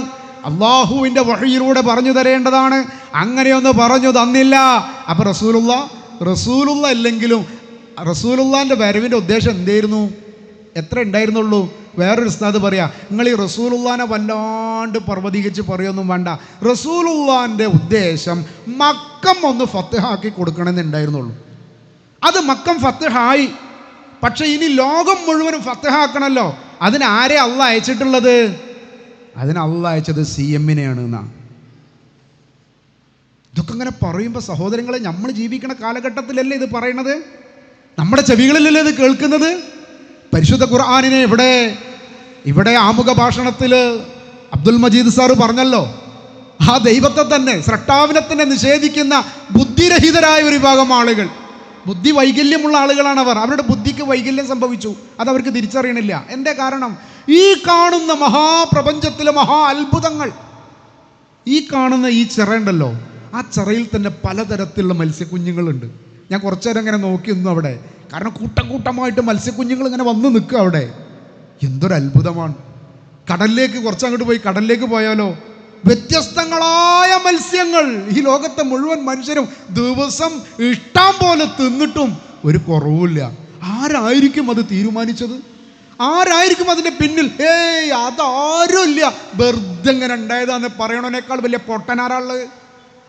അള്ളാഹുവിൻ്റെ വഹയിലൂടെ പറഞ്ഞു തരേണ്ടതാണ്. അങ്ങനെയൊന്ന് പറഞ്ഞു തന്നില്ല. അപ്പോൾ റസൂലുള്ള അല്ലെങ്കിലും റസൂലുള്ളാൻ്റെ വരവിൻ്റെ ഉദ്ദേശം എന്തായിരുന്നു? എത്ര ഉണ്ടായിരുന്നുള്ളൂ? വേറൊരു ഉസ്താദ് പറയാ, നിങ്ങൾ ഈ റസൂലുള്ളാനെ വല്ലാണ്ട് പർവ്വതീകരിച്ച് പറയൊന്നും വേണ്ട, റസൂലുള്ളാൻ്റെ ഉദ്ദേശം മക്കം ഒന്ന് ഫത്ഹാക്കി കൊടുക്കണമെന്നുണ്ടായിരുന്നുള്ളൂ. അത് മക്കം ഫത്ഹായി. പക്ഷെ ഇനി ലോകം മുഴുവനും ഫത്ഹാക്കണമല്ലോ. അതിന് ആരെ അള്ളാഹ് അയച്ചിട്ടുള്ളത്? അതിന് അള്ളാഹ് അയച്ചത് CM-നെയാണ് എന്നാണ്. ഇതൊക്കെ ഇങ്ങനെ പറയുമ്പോൾ സഹോദരങ്ങളെ, നമ്മൾ ജീവിക്കുന്ന കാലഘട്ടത്തിലല്ലേ ഇത് പറയണത്? നമ്മുടെ ചെവികളിലല്ലേ ഇത് കേൾക്കുന്നത്? പരിശുദ്ധ ഖുർആനിനെ ഇവിടെ ആമുഖ ഭാഷണത്തിൽ അബ്ദുൽ മജീദ് സാറ് പറഞ്ഞല്ലോ, ആ ദൈവത്തെ തന്നെ, സ്രഷ്ടാവിനെ തന്നെ നിഷേധിക്കുന്ന ബുദ്ധിരഹിതരായ ഒരു വിഭാഗം ആളുകൾ, ബുദ്ധി വൈകല്യമുള്ള ആളുകളാണ് അവർ. അവരുടെ ബുദ്ധിക്ക് വൈകല്യം സംഭവിച്ചു, അതവർക്ക് തിരിച്ചറിയണില്ല. എൻ്റെ കാരണം ഈ കാണുന്ന മഹാപ്രപഞ്ചത്തിലെ മഹാ അത്ഭുതങ്ങൾ, ഈ കാണുന്ന ഈ ചിറയുണ്ടല്ലോ, ആ ചിറയിൽ തന്നെ പലതരത്തിലുള്ള മത്സ്യക്കുഞ്ഞുങ്ങളുണ്ട്. ഞാൻ കുറച്ചു നേരം ഇങ്ങനെ നോക്കി നിന്നു അവിടെ. കാരണം കൂട്ടമായിട്ട് മത്സ്യക്കുഞ്ഞുങ്ങൾ ഇങ്ങനെ വന്ന് നിൽക്കുക അവിടെ. എന്തൊരു അത്ഭുതമാണ്. കടലിലേക്ക് കുറച്ചങ്ങോട്ട് പോയി, കടലിലേക്ക് പോയാലോ വ്യത്യസ്തങ്ങളായ മത്സ്യങ്ങൾ. ഈ ലോകത്തെ മുഴുവൻ മനുഷ്യരും ദിവസം ഇഷ്ടം പോലെ തിന്നിട്ടും ഒരു കുറവുമില്ല. ആരായിരിക്കും അത് തീരുമാനിച്ചത്? ആരായിരിക്കും അതിൻ്റെ പിന്നിൽ? അതാരുമില്ല, വെറുതെ ഇങ്ങനെ ഉണ്ടായതാന്ന് പറയണേക്കാൾ വലിയ പൊട്ടനാരാള്.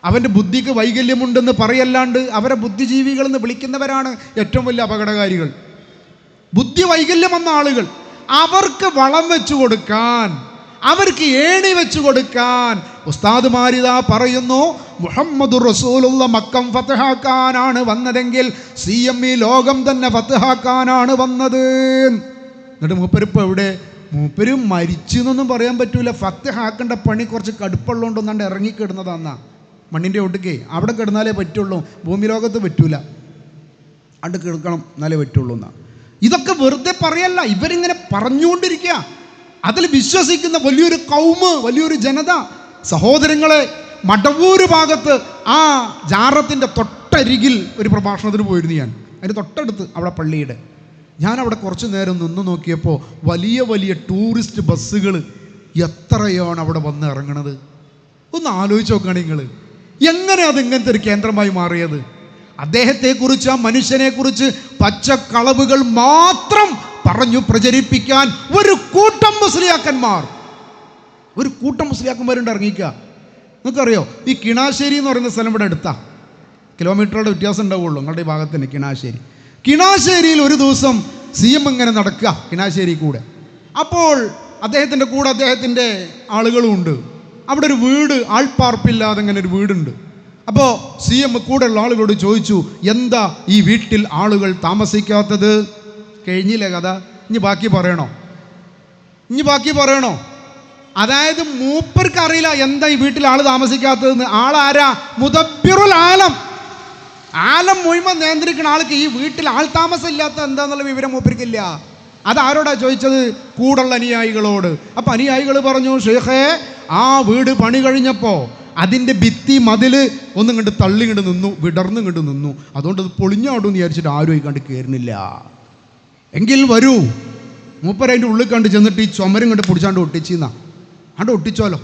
അവൻ്റെ ബുദ്ധിക്ക് വൈകല്യമുണ്ടെന്ന് പറയല്ലാണ്ട് അവരെ ബുദ്ധിജീവികളെന്ന് വിളിക്കുന്നവരാണ് ഏറ്റവും വലിയ അപകടകാരികൾ. ബുദ്ധി വൈകല്യം വന്ന ആളുകൾ, അവർക്ക് വളം വെച്ചു കൊടുക്കാൻ, അവർക്ക് ഏണി വെച്ചു കൊടുക്കാൻ ഉസ്താദുമാരിതാ പറയുന്നു, മുഹമ്മദുർ റസൂലുള്ള മക്കം ഫത്ഹാക്കാനാണ് വന്നതെങ്കിൽ CM ഈ ലോകം തന്നെ ഫത്ഹാക്കാനാണ് വന്നത്. എന്നിട്ട് മൂപ്പരിപ്പോൾ എവിടെ? മൂപ്പര് മരിച്ചു എന്നൊന്നും പറയാൻ പറ്റൂല. ഫത്ഹാക്കേണ്ട പണി കുറച്ച് കടുപ്പുള്ളതുകൊണ്ടൊന്നാണ്ട് ഇറങ്ങിക്കിടുന്നതാന്നാ. മണ്ണിൻ്റെ ഒട്ടുക്കേ അവിടെ കിടന്നാലേ പറ്റുള്ളൂ, ഭൂമി ലോകത്ത് പറ്റൂല. അണ്ട് കിടക്കണം എന്നാലേ പറ്റുള്ളൂ എന്നാ. ഇതൊക്കെ വെറുതെ പറയല്ല, ഇവരിങ്ങനെ പറഞ്ഞുകൊണ്ടിരിക്കുക. അതിൽ വിശ്വസിക്കുന്ന വലിയൊരു കൗമ്, വലിയൊരു ജനത. സഹോദരങ്ങളെ, മടവൂര് ഭാഗത്ത് ആ ജാറത്തിൻ്റെ തൊട്ടരികിൽ ഒരു പ്രഭാഷണത്തിന് പോയിരുന്നു ഞാൻ. അതിന് തൊട്ടടുത്ത് അവിടെ പള്ളിയുടെ. ഞാൻ അവിടെ കുറച്ച് നേരം നിന്ന് നോക്കിയപ്പോൾ വലിയ വലിയ ടൂറിസ്റ്റ് ബസ്സുകൾ എത്രയാണ് അവിടെ വന്ന് ഇറങ്ങണത്. ഒന്ന് ആലോചിച്ച് നോക്കുകയാണ് നിങ്ങൾ, എങ്ങനെ അത് ഇങ്ങനത്തെ ഒരു കേന്ദ്രമായി മാറിയത്? അദ്ദേഹത്തെക്കുറിച്ച്, ആ മനുഷ്യനെക്കുറിച്ച് പച്ചക്കളവുകൾ മാത്രം പറഞ്ഞു പ്രചരിപ്പിക്കാൻ ഒരു കൂട്ടം മുസ്ലിയാക്കന്മാരുണ്ട് ഇറങ്ങിക്കുക. നിങ്ങൾക്കറിയോ, ഈ കിണാശ്ശേരി എന്ന് പറയുന്ന സ്ഥലം ഇവിടെ അടുത്താ, കിലോമീറ്ററുടെ വ്യത്യാസം ഉണ്ടാവുള്ളൂ നിങ്ങളുടെ ഈ ഭാഗത്തിന്. കിണാശ്ശേരിയിൽ ഒരു ദിവസം CM ഇങ്ങനെ നടക്കുക കിണാശ്ശേരി കൂടെ. അപ്പോൾ അദ്ദേഹത്തിൻ്റെ കൂടെ അദ്ദേഹത്തിൻ്റെ ആളുകളും ഉണ്ട്. അവിടെ ഒരു വീട്, ആൾപ്പാർപ്പില്ലാതെ ഇങ്ങനെ ഒരു വീടുണ്ട്. അപ്പോൾ CM കൂടെയുള്ള ആളുകളോട് ചോദിച്ചു, എന്താ ഈ വീട്ടിൽ ആളുകൾ താമസിക്കാത്തത്? കഴിഞ്ഞില്ല കഥ. ഇനി ബാക്കി പറയണോ? അതായത് മൂപ്പർക്ക് അറിയില്ല എന്താ ഈ വീട്ടിൽ ആൾ താമസിക്കാത്തതെന്ന്. ആളാരാ? മുദബ്ബിറുൽ ആലം. ആലം മുഴുവൻ നിയന്ത്രിക്കുന്ന ആൾക്ക് ഈ വീട്ടിൽ ആൾ താമസം ഇല്ലാത്ത എന്താന്നുള്ള വിവരം മൂപ്പർക്കില്ല. അതാരോടാ ചോദിച്ചത്? കൂടുള്ള അനുയായികളോട്. അപ്പം അനുയായികൾ പറഞ്ഞു, ഷെയ്ഖേ, ആ വീട് പണി കഴിഞ്ഞപ്പോൾ അതിൻ്റെ ഭിത്തി മതില് ഒന്നും കണ്ട് തള്ളിങ്ങണ്ട് നിന്നു, വിടർന്നു കണ്ട് നിന്നു. അതുകൊണ്ട് അത് പൊളിഞ്ഞാടും എന്ന് വിചാരിച്ചിട്ട് ആരും കണ്ട് കയറുന്നില്ല. എങ്കിൽ വരൂ, മൂപ്പർ അതിൻ്റെ ഉള്ളിൽ കണ്ട് ചെന്നിട്ട് ഈ ചുമരും കണ്ട് പിടിച്ചാണ്ട് ഒട്ടിച്ചെന്നാ. അവിടെ ഒട്ടിച്ചോലോ,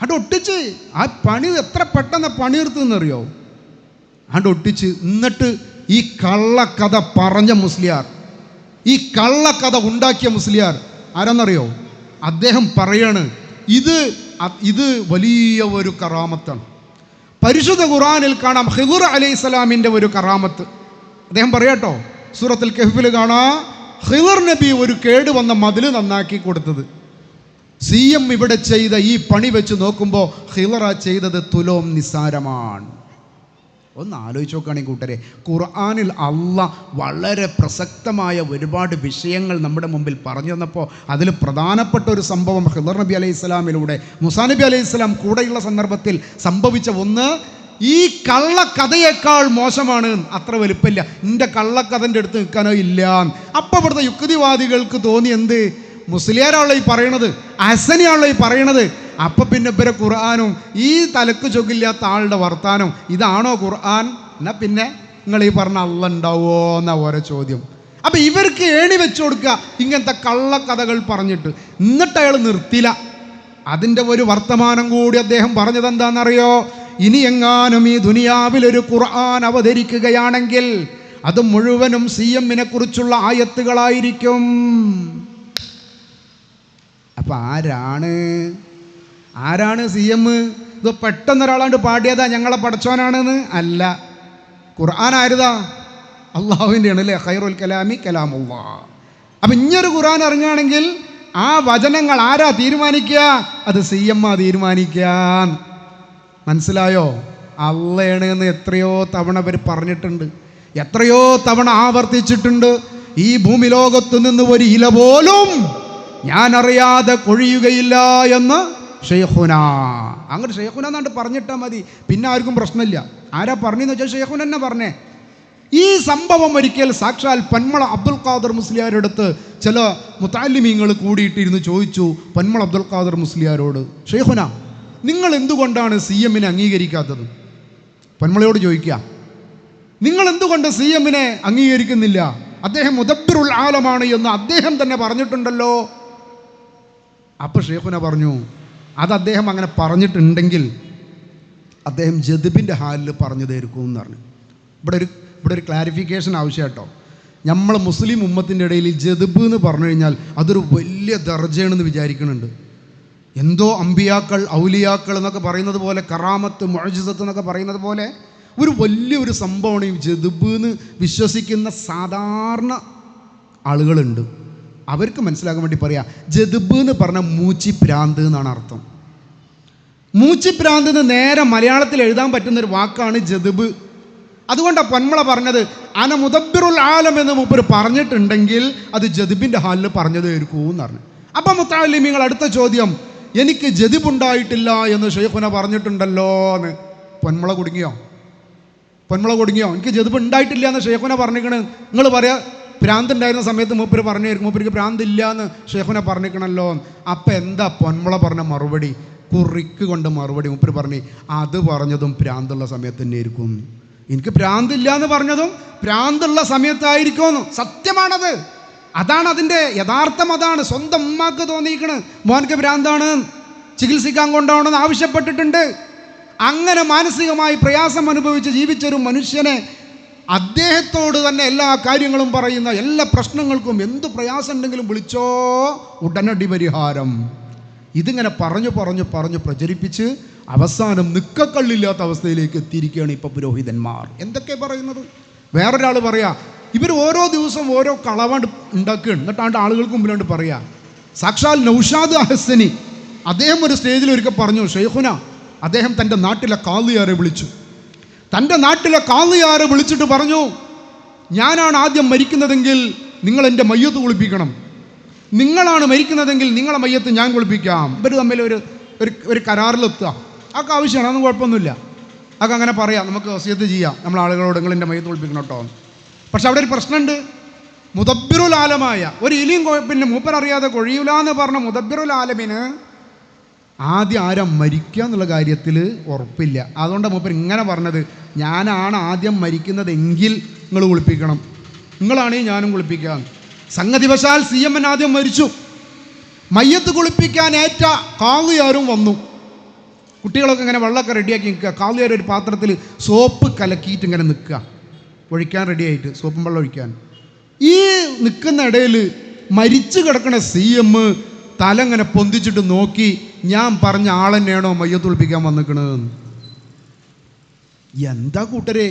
അവിടെ ഒട്ടിച്ച് ആ പണി എത്ര പെട്ടെന്ന് പണിയെടുത്തെന്നറിയോ? അവിടെ ഒട്ടിച്ച്. എന്നിട്ട് ഈ കള്ളക്കഥ പറഞ്ഞ മുസ്ലിയാർ, ഈ കള്ളക്കഥ ഉണ്ടാക്കിയ മുസ്ലിയാർ ആരാന്നറിയോ? അദ്ദേഹം പറയാണ്, ഇത് വലിയ ഒരു കറാമത്താണ്. പരിശുദ്ധ ഖുർആനിൽ കാണാം ഖിദ്ർ അലൈഹിസ്സലാമിൻ്റെ ഒരു കറാമത്ത്. അദ്ദേഹം പറയാട്ടോ, സൂറത്തുൽ കഹ്ഫിൽ കാണാം, ഖിദ്ർ നബി ഒരു കേട് വന്ന മതിൽ നന്നാക്കി കൊടുത്തത്. CM ഇവിടെ ചെയ്ത ഈ പണി വെച്ച് നോക്കുമ്പോൾ ഖിദ്ർ ചെയ്തത് തുലോം നിസാരമാണ്. ഒന്ന് ആലോചിച്ച് നോക്കുകയാണെങ്കിൽ കൂട്ടരെ, ഖുർആനിൽ അള്ളാഹ് വളരെ പ്രസക്തമായ ഒരുപാട് വിഷയങ്ങൾ നമ്മുടെ മുമ്പിൽ പറഞ്ഞു തന്നപ്പോൾ അതിൽ പ്രധാനപ്പെട്ട ഒരു സംഭവം ഖിദ്ർ നബി അലൈഹി സ്വലാമിലൂടെ മൂസാ നബി അലൈഹി സ്വലാം കൂടെയുള്ള സന്ദർഭത്തിൽ സംഭവിച്ച ഒന്ന്, ഈ കള്ളക്കഥയേക്കാൾ മോശമാണ്, അത്ര വലുപ്പമില്ല, എൻ്റെ കള്ളക്കഥൻ്റെ അടുത്ത് നിൽക്കാനോ ഇല്ല. അപ്പം ഇവിടുത്തെ യുക്തിവാദികൾക്ക് തോന്നി, എന്ത് മുസ്ലിയാരാണല്ലോ ഈ പറയണത്, ഹസനിയാണല്ലോ ഈ പറയണത്. അപ്പം പിന്നെ ഇവരെ ഖുർആാനും ഈ തലക്ക് ചൊക്കില്ലാത്ത ആളുടെ വർത്താനം ഇതാണോ ഖുർആൻ? എന്നാൽ പിന്നെ നിങ്ങൾ ഈ പറഞ്ഞ അള്ള ഉണ്ടാവുമോ എന്നാ ഓരോ ചോദ്യം. അപ്പം ഇവർക്ക് ഏണി വെച്ചു കൊടുക്കുക ഇങ്ങനത്തെ കള്ളക്കഥകൾ പറഞ്ഞിട്ട്. എന്നിട്ട് അയാൾ നിർത്തില്ല. അതിൻ്റെ ഒരു വർത്തമാനം കൂടി അദ്ദേഹം പറഞ്ഞത് എന്താണെന്നറിയോ? ഇനി എങ്ങാനും ഈ ദുനിയാവിലൊരു ഖുർആൻ അവതരിക്കുകയാണെങ്കിൽ അത് മുഴുവനും CM-നെ കുറിച്ചുള്ള ആയത്തുകളായിരിക്കും. അപ്പം ആരാണ് CM? ഇത് പെട്ടെന്നൊരാളാണ്ട് പാടിയതാ ഞങ്ങളെ പടച്ചോനാണെന്ന് അല്ല. ഖുർആൻ ആരുതാ? അള്ളാഹുവിൻ്റെ ആണ് അല്ലേ? ഖൈറുൽ കലാമി കലാമുല്ലാഹ്. അപ്പം ഇഞ്ഞൊരു ഖുർആൻ ഇറങ്ങുകയാണെങ്കിൽ ആ വചനങ്ങൾ ആരാ തീരുമാനിക്കുക? അത് CM തീരുമാനിക്കാൻ. മനസ്സിലായോ? അള്ളയാണ് എന്ന് എത്രയോ തവണ അവർ പറഞ്ഞിട്ടുണ്ട്, എത്രയോ തവണ ആവർത്തിച്ചിട്ടുണ്ട്. ഈ ഭൂമി ലോകത്തു നിന്ന് ഒരു ഇല പോലും ഞാൻ അറിയാതെ കൊഴിയുകയില്ല എന്ന് ഷെയ്ഖുന. അങ്ങനെ ഷെയ്ഖുന എന്നാണ്ട് പറഞ്ഞിട്ടാൽ മതി, പിന്നെ ആർക്കും പ്രശ്നമില്ല. ആരാ പറഞ്ഞെന്ന് വെച്ചാൽ ഷെയ്ഖുന തന്നെ പറഞ്ഞേ. ഈ സംഭവം ഒരിക്കൽ സാക്ഷാൽ പന്മള അബ്ദുൽ ഖാദർ മുസ്ലിയാരുടെ അടുത്ത് ചില മുതഅല്ലിമീങ്ങൾ കൂടിയിട്ടിരുന്ന് ചോദിച്ചു പന്മള അബ്ദുൽ ഖാദർ മുസ്ലിയാരോട്, ഷെയ്ഖുന നിങ്ങൾ എന്തുകൊണ്ടാണ് CM-നെ അംഗീകരിക്കാത്തത്? പന്മളയോട് ചോദിക്കുക, നിങ്ങൾ എന്തുകൊണ്ട് CM-നെ അംഗീകരിക്കുന്നില്ല? അദ്ദേഹം മുദബ്ബിറുൽ ആലമാണ് എന്ന് അദ്ദേഹം തന്നെ പറഞ്ഞിട്ടുണ്ടല്ലോ. അപ്പോൾ ഷെയ്ഖുന പറഞ്ഞു, അത് അദ്ദേഹം അങ്ങനെ പറഞ്ഞിട്ടുണ്ടെങ്കിൽ അദ്ദേഹം ജദ്ബിൻ്റെ ഹാലിൽ പറഞ്ഞതായിരിക്കും എന്ന് പറഞ്ഞു. ഇവിടെ ഒരു ക്ലാരിഫിക്കേഷൻ ആവശ്യം കേട്ടോ. നമ്മൾ മുസ്ലിം ഉമ്മത്തിൻ്റെ ഇടയിൽ ജദ്ബ് എന്ന് പറഞ്ഞു കഴിഞ്ഞാൽ അതൊരു വലിയ ദർജയാണെന്ന് വിചാരിക്കുന്നുണ്ട്. എന്തോ അമ്പിയാക്കൾ ഔലിയാക്കൾ എന്നൊക്കെ പറയുന്നത് പോലെ, കറാമത്ത് മുഅ്ജിസത്ത് എന്നൊക്കെ പറയുന്നത് പോലെ ഒരു വലിയൊരു സംഭവമാണ് ഈ ജദ്ബ് എന്ന് വിശ്വസിക്കുന്ന സാധാരണ ആളുകളുണ്ട്. അവർക്ക് മനസ്സിലാക്കാൻ വേണ്ടി പറയാം, ജദ്ബ് എന്ന് പറഞ്ഞാൽ മൂച്ചിപ്രാന്ത് എന്നാണ് അർത്ഥം. മൂച്ചിപ്രാന്ത് എന്ന് നേരെ മലയാളത്തിൽ എഴുതാൻ പറ്റുന്നൊരു വാക്കാണ് ജദ്ബ്. അതുകൊണ്ടാണ് പന്മള പറഞ്ഞത് അന മുദബ്ബിറുൽ ആലം എന്ന് മൂപ്പര് പറഞ്ഞിട്ടുണ്ടെങ്കിൽ അത് ജദ്ബിൻ്റെ ഹാലിൽ പറഞ്ഞതായിരിക്കും എന്ന് പറഞ്ഞു. അപ്പം മുത്തഅല്ലിമീങ്ങൾ അടുത്ത ചോദ്യം, എനിക്ക് ജദ്ബുണ്ടായിട്ടില്ല എന്ന് ഷെയ്ഖുന പറഞ്ഞിട്ടുണ്ടല്ലോ എന്ന്. പൊന്മുള കുടുങ്ങിയോ? എനിക്ക് ജദ്ബ് ഉണ്ടായിട്ടില്ല എന്ന് ഷെയ്ഖുന പറഞ്ഞിരിക്കണ്. നിങ്ങൾ പറയാ ഭ്രാന്ത് ഉണ്ടായിരുന്ന സമയത്ത് മൂപ്പര് പറഞ്ഞായിരിക്കും, മൂപ്പർക്ക് ഭ്രാന്തില്ല എന്ന് ഷെയ്ഖുന പറഞ്ഞിരിക്കണല്ലോ. അപ്പം എന്താ പൊന്മുള പറഞ്ഞ മറുപടി? കുറിക്ക് കൊണ്ട് മറുപടി. മൂപ്പര് പറഞ്ഞു, അത് പറഞ്ഞതും ഭ്രാന്തുള്ള സമയത്ത് തന്നെ ആയിരിക്കും. എനിക്ക് ഭ്രാന്തില്ല എന്ന് പറഞ്ഞതും ഭ്രാന്തുള്ള സമയത്തായിരിക്കുമെന്ന്. സത്യമാണത്. അതാണ് അതിൻ്റെ യഥാർത്ഥം. അതാണ് സ്വന്തം ഉമ്മാക്ക് തോന്നിയിരിക്കണ് മോനക്ക് ഭ്രാന്താണ്, ചികിത്സിക്കാൻ കൊണ്ടാവണമെന്ന് ആവശ്യപ്പെട്ടിട്ടുണ്ട്. അങ്ങനെ മാനസികമായി പ്രയാസം അനുഭവിച്ച് ജീവിച്ചൊരു മനുഷ്യനെ അദ്ദേഹത്തോട് തന്നെ എല്ലാ കാര്യങ്ങളും പറയുന്ന, എല്ലാ പ്രശ്നങ്ങൾക്കും എന്ത് പ്രയാസം ഉണ്ടെങ്കിലും വിളിച്ചോ ഉടനടി പരിഹാരം. ഇതിങ്ങനെ പറഞ്ഞു പ്രചരിപ്പിച്ച് അവസാനം നിക്കക്കള്ളില്ലാത്ത അവസ്ഥയിലേക്ക് എത്തിയിരിക്കുകയാണ് ഇപ്പോൾ പുരോഹിതന്മാർ. എന്തൊക്കെ പറയുന്നത്? വേറൊരാൾ പറയാ ഇവർ ഓരോ ദിവസം ഓരോ കളവാണ്ട് ഉണ്ടാക്കുകയാണ്, എന്നിട്ടാണ്ട് ആളുകൾക്ക് മുമ്പിലാണ്ട് പറയാ. സാക്ഷാൽ നൗഷാദ് അഹ്സനി അദ്ദേഹം ഒരു സ്റ്റേജിൽ ഒരിക്കൽ പറഞ്ഞു, ഷെയ്ഖുന അദ്ദേഹം തൻ്റെ നാട്ടിലെ കാളിയാരെ വിളിച്ചു. തൻ്റെ നാട്ടിലെ കാളിയാരെ വിളിച്ചിട്ട് പറഞ്ഞു, ഞാനാണ് ആദ്യം മരിക്കുന്നതെങ്കിൽ നിങ്ങൾ എൻ്റെ മയ്യത്ത് കുളിപ്പിക്കണം, നിങ്ങളാണ് മരിക്കുന്നതെങ്കിൽ നിങ്ങളെ മയ്യത്ത് ഞാൻ കുളിപ്പിക്കാം. ഇവർ തമ്മിൽ ഒരു കരാറിലെത്തുക. അതൊക്കെ ആവശ്യമാണ്, അതൊന്നും കുഴപ്പമൊന്നുമില്ല. അതൊക്കെ അങ്ങനെ പറയാം, നമുക്ക് വസിയത്ത് ചെയ്യാം നമ്മൾ ആളുകളോട്, നിങ്ങൾ എൻ്റെ മയ്യത്ത് കുളിപ്പിക്കണം കേട്ടോ. പക്ഷെ അവിടെ ഒരു പ്രശ്നമുണ്ട്. മുദബ്ബിറുൽ ആലമായ ഒരു ഇലിയും പിന്നെ മൂപ്പരറിയാതെ കൊഴിയൂല എന്ന് പറഞ്ഞ മുദബ്ബിറുൽ ആലമിന് ആദ്യം ആരാ മരിക്കുക എന്നുള്ള കാര്യത്തിൽ ഉറപ്പില്ല. അതുകൊണ്ടാണ് മൂപ്പർ ഇങ്ങനെ പറഞ്ഞത്, ഞാനാണ് ആദ്യം മരിക്കുന്നതെങ്കിൽ നിങ്ങൾ കുളിപ്പിക്കണം, നിങ്ങളാണെങ്കിൽ ഞാനും കുളിപ്പിക്കാം. സംഗതി വശാൽ CM ആദ്യം മരിച്ചു. മയ്യത്ത് കുളിപ്പിക്കാൻ ഏറ്റ കാളിയാരും വന്നു. കുട്ടികളൊക്കെ ഇങ്ങനെ വെള്ളമൊക്കെ റെഡിയാക്കി നിൽക്കുക. കാളിയാർ ഒരു പാത്രത്തിൽ സോപ്പ് കലക്കിയിട്ട് ഇങ്ങനെ നിൽക്കുക, ഒഴിക്കാൻ റെഡിയായിട്ട് സോപ്പും വെള്ളം ഒഴിക്കാൻ. ഈ നിൽക്കുന്ന ഇടയിൽ മരിച്ചു കിടക്കണ CM തല ഇങ്ങനെ പൊന്തിച്ചിട്ട് നോക്കി, ഞാൻ പറഞ്ഞ ആളെന്നെയാണോ മയ്യത്ത് കുളിപ്പിക്കാൻ വന്നിക്കണത്? എന്താ കൂട്ടരെ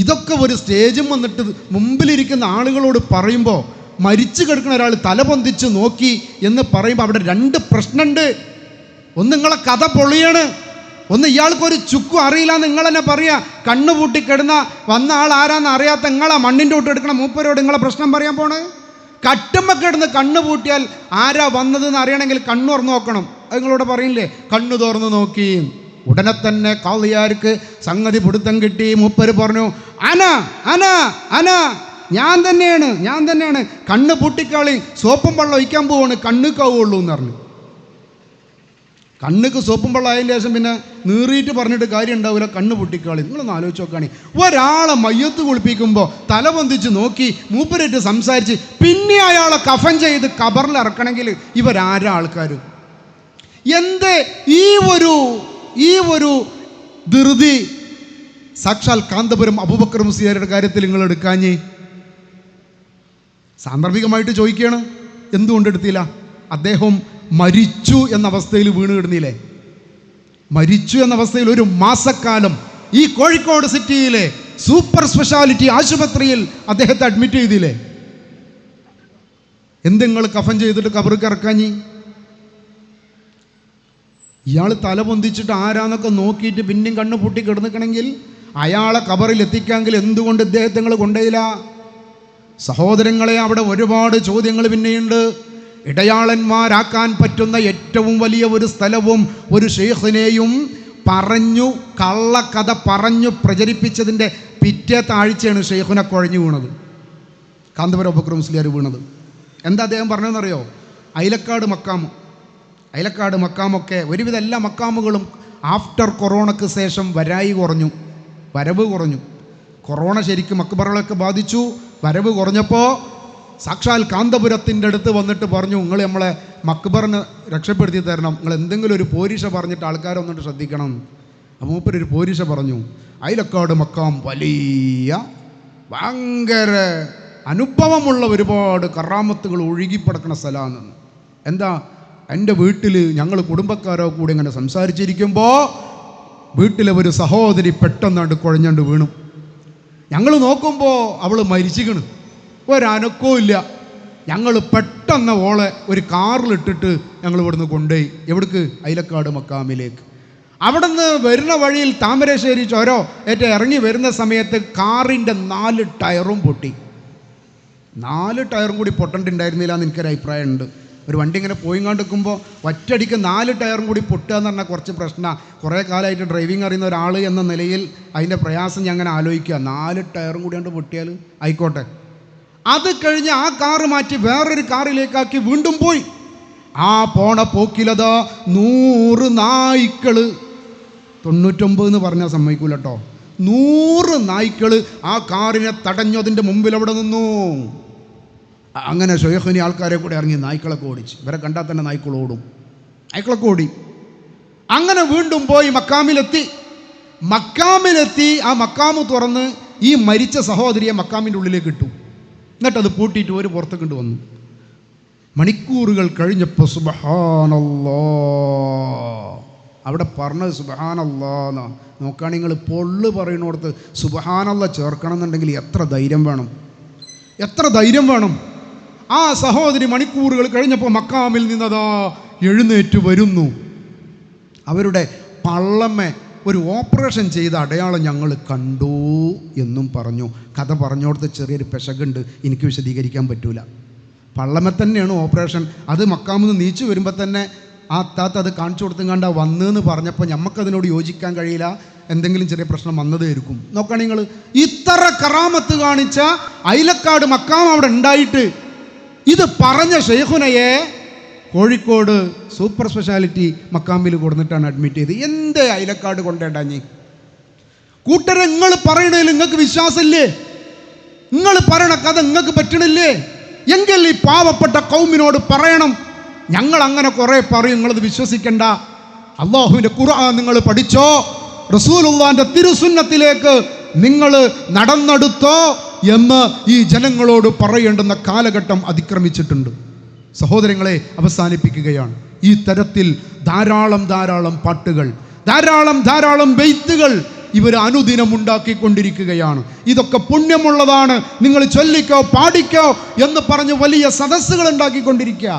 ഇതൊക്കെ? ഒരു സ്റ്റേജും വന്നിട്ട് മുമ്പിലിരിക്കുന്ന ആളുകളോട് പറയുമ്പോൾ മരിച്ചു കിടക്കുന്ന ഒരാൾ തല പൊന്തിച്ച് നോക്കി എന്ന് പറയുമ്പോൾ അവിടെ രണ്ട് പ്രശ്നമുണ്ട്. ഒന്ന് നിങ്ങളെ കഥ പൊളിയാണ്, ഒന്ന് ഇയാൾക്കൊരു ചുക്കും അറിയില്ല എന്ന് നിങ്ങൾ തന്നെ പറയാ. കണ്ണു പൂട്ടിക്കിടന്ന വന്ന ആൾ ആരാന്ന് അറിയാത്ത നിങ്ങളെ മണ്ണിൻ്റെ ഒട്ട് എടുക്കണ മൂപ്പരോട് നിങ്ങളെ പ്രശ്നം പറയാൻ പോണ്. കട്ടുമ്പോൾ കിടന്ന് കണ്ണു പൂട്ടിയാൽ ആരാ വന്നതെന്ന് അറിയണമെങ്കിൽ കണ്ണു തുറന്ന് നോക്കണം. അത് നിങ്ങളോട് പറയില്ലേ, കണ്ണു തുറന്ന് നോക്കി. ഉടനെ തന്നെ കാളിയാർക്ക് സംഗതി പിടുത്തം കിട്ടി. മൂപ്പര് പറഞ്ഞു, ഞാൻ തന്നെയാണ് കണ്ണ് പൂട്ടിക്കാളി, സോപ്പും വെള്ളം ഒഴിക്കാൻ പോവാണ്, കണ്ണുക്കാവുള്ളൂ എന്ന് പറഞ്ഞു. കണ്ണുക്ക് സോപ്പും വെള്ളം ആയതിന് ശേഷം പിന്നെ നീറിയിട്ട് പറഞ്ഞിട്ട് കാര്യം ഉണ്ടാവില്ല, കണ്ണ് പൊട്ടിക്കാളി. നിങ്ങളൊന്ന് ആലോചിച്ച് നോക്കുകയാണെ, ഒരാളെ മയ്യത്ത് കുളിപ്പിക്കുമ്പോൾ തല പൊന്തിച്ച് നോക്കി മൂപ്പരായിട്ട് സംസാരിച്ച് പിന്നെ അയാളെ കഫൻ ചെയ്ത് കബറിൽ ഇറക്കണമെങ്കിൽ ഇവരാരാ ആൾക്കാർ? എന്ത് ഈ ഒരു ധൃതി സാക്ഷാൽ കാന്തപുരം അബൂബക്കർ മുസ്ലിയാരുടെ കാര്യത്തിൽ നിങ്ങൾ എടുക്കാഞ്ഞേ? സാന്ദർഭികമായിട്ട് ചോദിക്കുകയാണ്, എന്തുകൊണ്ട് എടുത്തില്ല? അദ്ദേഹം മരിച്ചു എന്ന അവസ്ഥയിൽ വീണ് കിടന്നില്ലേ? മരിച്ചു എന്ന അവസ്ഥയിൽ ഒരു മാസക്കാലം ഈ കോഴിക്കോട് സിറ്റിയിലെ സൂപ്പർ സ്പെഷ്യാലിറ്റി ആശുപത്രിയിൽ അദ്ദേഹത്തെ അഡ്മിറ്റ് ചെയ്തില്ലേ? എന്തെങ്ങൾ കഫൻ ചെയ്തിട്ട് കബറിക്ക് ഇറക്കാഞ്ഞി? ഇയാൾ തല പൊന്തിച്ചിട്ട് ആരാന്നൊക്കെ നോക്കിയിട്ട് പിന്നെയും കണ്ണ് പൊട്ടി കിടന്നിക്കണമെങ്കിൽ അയാളെ കബറിൽ എത്തിക്കാമെങ്കിൽ എന്തുകൊണ്ട് ഇദ്ദേഹത്തെ നിങ്ങൾ കൊണ്ടുപോയില്ല? സഹോദരങ്ങളെ, അവിടെ ഒരുപാട് ചോദ്യങ്ങൾ പിന്നെയുണ്ട്. ഇടയാളന്മാരാക്കാൻ പറ്റുന്ന ഏറ്റവും വലിയ ഒരു സ്ഥലവും ഒരു ഷെയ്ഖിനെയും പറഞ്ഞു കള്ളക്കഥ പറഞ്ഞു പ്രചരിപ്പിച്ചതിൻ്റെ പിറ്റേത്തെ ആഴ്ചയാണ് ഷെയ്ഖിനെ കുഴഞ്ഞു വീണത്, കാന്തപുരം അബൂബക്കർ മുസ്ലിയാർ വീണത്. എന്താ അദ്ദേഹം പറഞ്ഞതെന്നറിയോ? അയലക്കാട് മക്കാമൊക്കെ ഒരുവിധ എല്ലാ മക്കാമുകളും ആഫ്റ്റർ കൊറോണയ്ക്ക് ശേഷം വരവ് കുറഞ്ഞു. കൊറോണ ശരിക്കും മക്ബറുകളൊക്കെ ബാധിച്ചു. വരവ് കുറഞ്ഞപ്പോൾ സാക്ഷാൽ കാന്തപുരത്തിൻ്റെ അടുത്ത് വന്നിട്ട് പറഞ്ഞു, നിങ്ങൾ നമ്മളെ മക്ബറിനെ രക്ഷപ്പെടുത്തി തരണം, നിങ്ങൾ എന്തെങ്കിലും ഒരു പോരിഷ പറഞ്ഞിട്ട് ആൾക്കാരെ വന്നിട്ട് ശ്രദ്ധിക്കണം. അപ്പോൾ മൂപ്പരൊരു പോരിഷ പറഞ്ഞു. അയലക്കാട് മക്കാം വലിയ ഭയങ്കര അനുഭവമുള്ള ഒരുപാട് കറാമത്തുകൾ ഒഴുകിപ്പടക്കുന്ന സ്ഥലമാണ്. എന്താ? എൻ്റെ വീട്ടിൽ ഞങ്ങൾ കുടുംബക്കാരോ കൂടി ഇങ്ങനെ സംസാരിച്ചിരിക്കുമ്പോൾ വീട്ടിലെ ഒരു സഹോദരി പെട്ടെന്നാണ്ട് കുഴഞ്ഞാണ്ട് വീണു. ഞങ്ങൾ നോക്കുമ്പോൾ അവൾ മരിച്ചിക്കണ്, ഒരനക്കവും ഇല്ല. ഞങ്ങൾ പെട്ടെന്ന് ഓളെ ഒരു കാറിലിട്ടിട്ട് ഞങ്ങൾ ഇവിടുന്ന് കൊണ്ടുപോയി. എവിടേക്ക്? അയലക്കാട് മക്കാമിലേക്ക്. അവിടെ നിന്ന് വരുന്ന വഴിയിൽ താമരശ്ശേരി ചുരോ ഇറങ്ങി വരുന്ന സമയത്ത് കാറിൻ്റെ 4 ടയറും പൊട്ടി. 4 ടയറും കൂടി പൊട്ടണ്ടുണ്ടായിരുന്നില്ല എന്ന് എനിക്കൊരു അഭിപ്രായമുണ്ട്. ഒരു വണ്ടി ഇങ്ങനെ പോയിങ്ങാണ്ടിരിക്കുമ്പോൾ ഒറ്റയടിക്ക് 4 ടയറും കൂടി പൊട്ടുക എന്ന് പറഞ്ഞാൽ കുറച്ച് പ്രശ്നമാണ്. കുറേ കാലമായിട്ട് ഡ്രൈവിംഗ് അറിയുന്ന ഒരാൾ എന്ന നിലയിൽ അതിൻ്റെ പ്രയാസം ഞാൻ അങ്ങനെ ആലോചിക്കുക. 4 ടയറും കൂടി കൊണ്ട് പൊട്ടിയാൽ ആയിക്കോട്ടെ. അത് കഴിഞ്ഞ് ആ കാറ് മാറ്റി വേറൊരു കാറിലേക്കാക്കി വീണ്ടും പോയി. ആ പോണ പോക്കിലതാ 100 നായ്ക്കൾ, 99 എന്ന് പറഞ്ഞാൽ സമ്മതിക്കൂല കേട്ടോ, 100 നായ്ക്കൾ ആ കാറിനെ തടഞ്ഞു അതിൻ്റെ മുമ്പിൽ അവിടെ നിന്നു. അങ്ങനെ ഷെയ്ഖിനി ആൾക്കാരെ കൂടെ ഇറങ്ങി നായ്ക്കളൊക്കെ ഓടിച്ച്. ഇവരെ കണ്ടാൽ തന്നെ നായ്ക്കളൊക്കെ ഓടി. അങ്ങനെ വീണ്ടും പോയി മക്കാമിലെത്തി. ആ മക്കാമ് തുറന്ന് ഈ മരിച്ച സഹോദരിയെ മക്കാമിൻ്റെ ഉള്ളിലേക്ക് ഇട്ടു. എന്നിട്ടത് പൂട്ടിയിട്ട് ഒരു പുറത്തേക്ക് കൊണ്ടുവന്നു. മണിക്കൂറുകൾ കഴിഞ്ഞപ്പോൾ സുബ്ഹാനല്ലാഹ്, അവിടെ പറഞ്ഞത് സുബ്ഹാനല്ലാഹ് എന്നാ. നോക്കുകയാണെങ്കിൽ നിങ്ങൾ പൊള്ളു പറയുന്നിടത്ത് സുബ്ഹാനല്ലാഹ് ചേർക്കണം എന്നുണ്ടെങ്കിൽ എത്ര ധൈര്യം വേണം. ആ സഹോദരി മണിക്കൂറുകൾ കഴിഞ്ഞപ്പോൾ മക്കാമിൽ നിന്നതാ എഴുന്നേറ്റ് വരുന്നു. അവരുടെ പള്ളമ്മ ഒരു ഓപ്പറേഷൻ ചെയ്ത അടയാളം ഞങ്ങൾ കണ്ടു എന്നും പറഞ്ഞു. കഥ പറഞ്ഞോടത്ത് ചെറിയൊരു പെശകുണ്ട്, എനിക്ക് വിശദീകരിക്കാൻ പറ്റൂല. പള്ളമ്മ തന്നെയാണ് ഓപ്പറേഷൻ. അത് മക്കാമിൽ നിന്ന് നീച്ചു വരുമ്പോൾ തന്നെ ആ താത്ത അത് കാണിച്ചു കൊടുത്തും കണ്ട വന്നെന്ന് പറഞ്ഞപ്പോൾ ഞമ്മക്കതിനോട് യോജിക്കാൻ കഴിയില്ല. എന്തെങ്കിലും ചെറിയ പ്രശ്നം വന്നതായിരിക്കും. നോക്കണം നിങ്ങൾ, ഇത്ര കറാമത്ത് കാണിച്ച അയലക്കാട് മക്കാം അവിടെ ഉണ്ടായിട്ട് ഇത് പറഞ്ഞ ഷെയ്ഖുനയെ കോഴിക്കോട് സൂപ്പർ സ്പെഷ്യാലിറ്റി മക്കാമിൽ കൊടുത്തിട്ടാണ് അഡ്മിറ്റ് ചെയ്ത്. എന്ത് അയലക്കാട് കൊണ്ടേണ്ടാഞ്ഞി? കൂട്ടരെ, നിങ്ങൾ പറയണതിൽ നിങ്ങൾക്ക് വിശ്വാസമില്ലേ? നിങ്ങൾ പറയണ കഥ നിങ്ങൾക്ക് പറ്റണില്ലേ? എങ്കിൽ ഈ പാവപ്പെട്ട കൗമിനോട് പറയണം, ഞങ്ങൾ അങ്ങനെ കുറേ പറയും, നിങ്ങളത് വിശ്വസിക്കണ്ട. അള്ളാഹുവിൻ്റെ ഖുർആൻ നിങ്ങൾ പഠിച്ചോ, റസൂലുള്ളാഹിന്റെ തിരുസുന്നത്തിലേക്ക് നിങ്ങൾ നടന്നെടുത്തോ എന്ന് ഈ ജനങ്ങളോട് പറയേണ്ടുന്ന കാലഘട്ടം അതിക്രമിച്ചിട്ടുണ്ട്. സഹോദരങ്ങളെ, അവസാനിപ്പിക്കുകയാണ്. ഈ തരത്തിൽ ധാരാളം പാട്ടുകൾ, ധാരാളം ബെയ്ത്തുകൾ ഇവർ അനുദിനം ഉണ്ടാക്കിക്കൊണ്ടിരിക്കുകയാണ്. ഇതൊക്കെ പുണ്യമുള്ളതാണ്, നിങ്ങൾ ചൊല്ലിക്കോ പാടിക്കോ എന്ന് പറഞ്ഞ് വലിയ സദസ്സുകൾ ഉണ്ടാക്കിക്കൊണ്ടിരിക്കുക.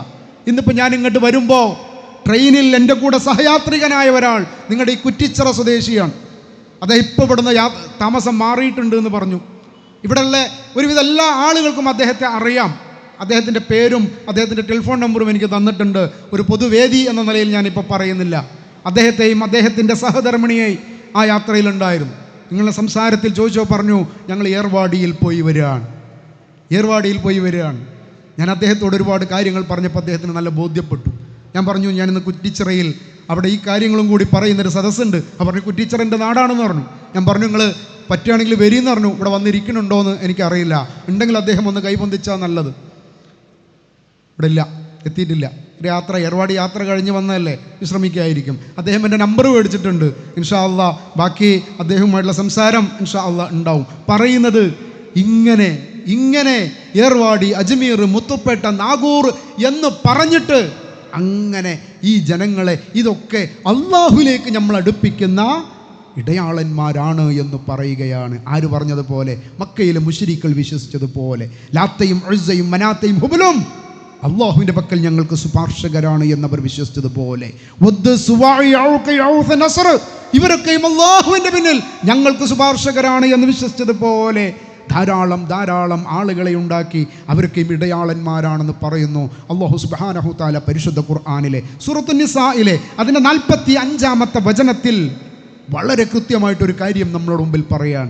ഇന്നിപ്പോൾ ഞാൻ ഇങ്ങോട്ട് വരുമ്പോൾ ട്രെയിനിൽ എൻ്റെ കൂടെ സഹയാത്രികനായ ഒരാൾ നിങ്ങളുടെ ഈ കുറ്റിച്ചിറ സ്വദേശിയാണ്. അദ്ദേഹം ഇപ്പോൾ ഇവിടുന്ന് താമസം മാറിയിട്ടുണ്ട് എന്ന് പറഞ്ഞു. ഇവിടെയുള്ള ഒരുവിധ എല്ലാ ആളുകൾക്കും അദ്ദേഹത്തെ അറിയാം. അദ്ദേഹത്തിൻ്റെ പേരും അദ്ദേഹത്തിൻ്റെ ടെലിഫോൺ നമ്പറും എനിക്ക് തന്നിട്ടുണ്ട്. ഒരു പൊതുവേദി എന്ന നിലയിൽ ഞാനിപ്പോൾ പറയുന്നില്ല. അദ്ദേഹത്തെയും അദ്ദേഹത്തിൻ്റെ സഹധർമ്മിണിയെയും ആ യാത്രയിലുണ്ടായിരുന്നു. നിങ്ങളുടെ സംസാരത്തിൽ ചോദിച്ചോ പറഞ്ഞു, ഞങ്ങൾ ഏർവാടിയിൽ പോയി വരികയാണ്. ഞാൻ അദ്ദേഹത്തോട് ഒരുപാട് കാര്യങ്ങൾ പറഞ്ഞപ്പോൾ അദ്ദേഹത്തിന് നല്ല ബോധ്യപ്പെട്ടു. ഞാൻ പറഞ്ഞു, ഞാനിന്ന് കുറ്റിച്ചിറയിൽ അവിടെ ഈ കാര്യങ്ങളും കൂടി പറയുന്നൊരു സദസ്സുണ്ട്. അവർ പറഞ്ഞു കുറ്റിച്ചിറൻ്റെ നാടാണെന്ന് പറഞ്ഞു. ഞാൻ പറഞ്ഞു, നിങ്ങൾ പറ്റുകയാണെങ്കിൽ വരിയെന്ന് പറഞ്ഞു. ഇവിടെ വന്നിരിക്കുന്നുണ്ടോ എന്ന് എനിക്കറിയില്ല, ഉണ്ടെങ്കിൽ അദ്ദേഹം ഒന്ന് കൈപൊന്തിച്ചാൽ നല്ലത്. ഇവിടെ ഇല്ല, എത്തിയിട്ടില്ല. ഒരു യാത്ര, ഏർവാടി യാത്ര കഴിഞ്ഞ് വന്നതല്ലേ, വിശ്രമിക്കുകയായിരിക്കും. അദ്ദേഹം എൻ്റെ നമ്പർ മേടിച്ചിട്ടുണ്ട്. ഇൻഷാ അള്ളാ ബാക്കി അദ്ദേഹവുമായിട്ടുള്ള സംസാരം ഇൻഷാ അള്ളാ ഉണ്ടാവും. പറയുന്നത് ഇങ്ങനെ ഏർവാടി, അജ്മീർ, മുത്തുപ്പേട്ട, നാഗൂർ എന്ന് പറഞ്ഞിട്ട് അങ്ങനെ ഈ ജനങ്ങളെ ഇതൊക്കെ അള്ളാഹുലേക്ക് നമ്മൾ അടുപ്പിക്കുന്ന ഇടയാളന്മാരാണ് എന്ന് പറയുകയാണ്. ആര് പറഞ്ഞതുപോലെ? മക്കയിലെ മുശ്രിക്കുകൾ വിശ്വസിച്ചതുപോലെ ലാത്തയും ഉസ്സയും മനാത്തയും ഹുബലും അള്ളാഹുവിൻ്റെ പക്കൽ ഞങ്ങൾക്ക് ശുപാർശകരാണ് എന്നവർ വിശ്വസിച്ചതുപോലെ ഇവരൊക്കെയും അള്ളാഹുവിൻ്റെ പിന്നിൽ ഞങ്ങൾക്ക് ശുപാർശകരാണ് എന്ന് വിശ്വസിച്ചതുപോലെ ധാരാളം ആളുകളെ ഉണ്ടാക്കി അവരൊക്കെയും ഇടയാളന്മാരാണെന്ന് പറയുന്നു അല്ലാഹു സുബ്ഹാനഹു തആല പരിശുദ്ധ ഖുർആനിലെ സൂറത്തുൻ നിസായിലെ അതിൻ്റെ 45-ാമത്തെ വചനത്തിൽ വളരെ കൃത്യമായിട്ടൊരു കാര്യം നമ്മളോട് മുമ്പിൽ പറയാൻ,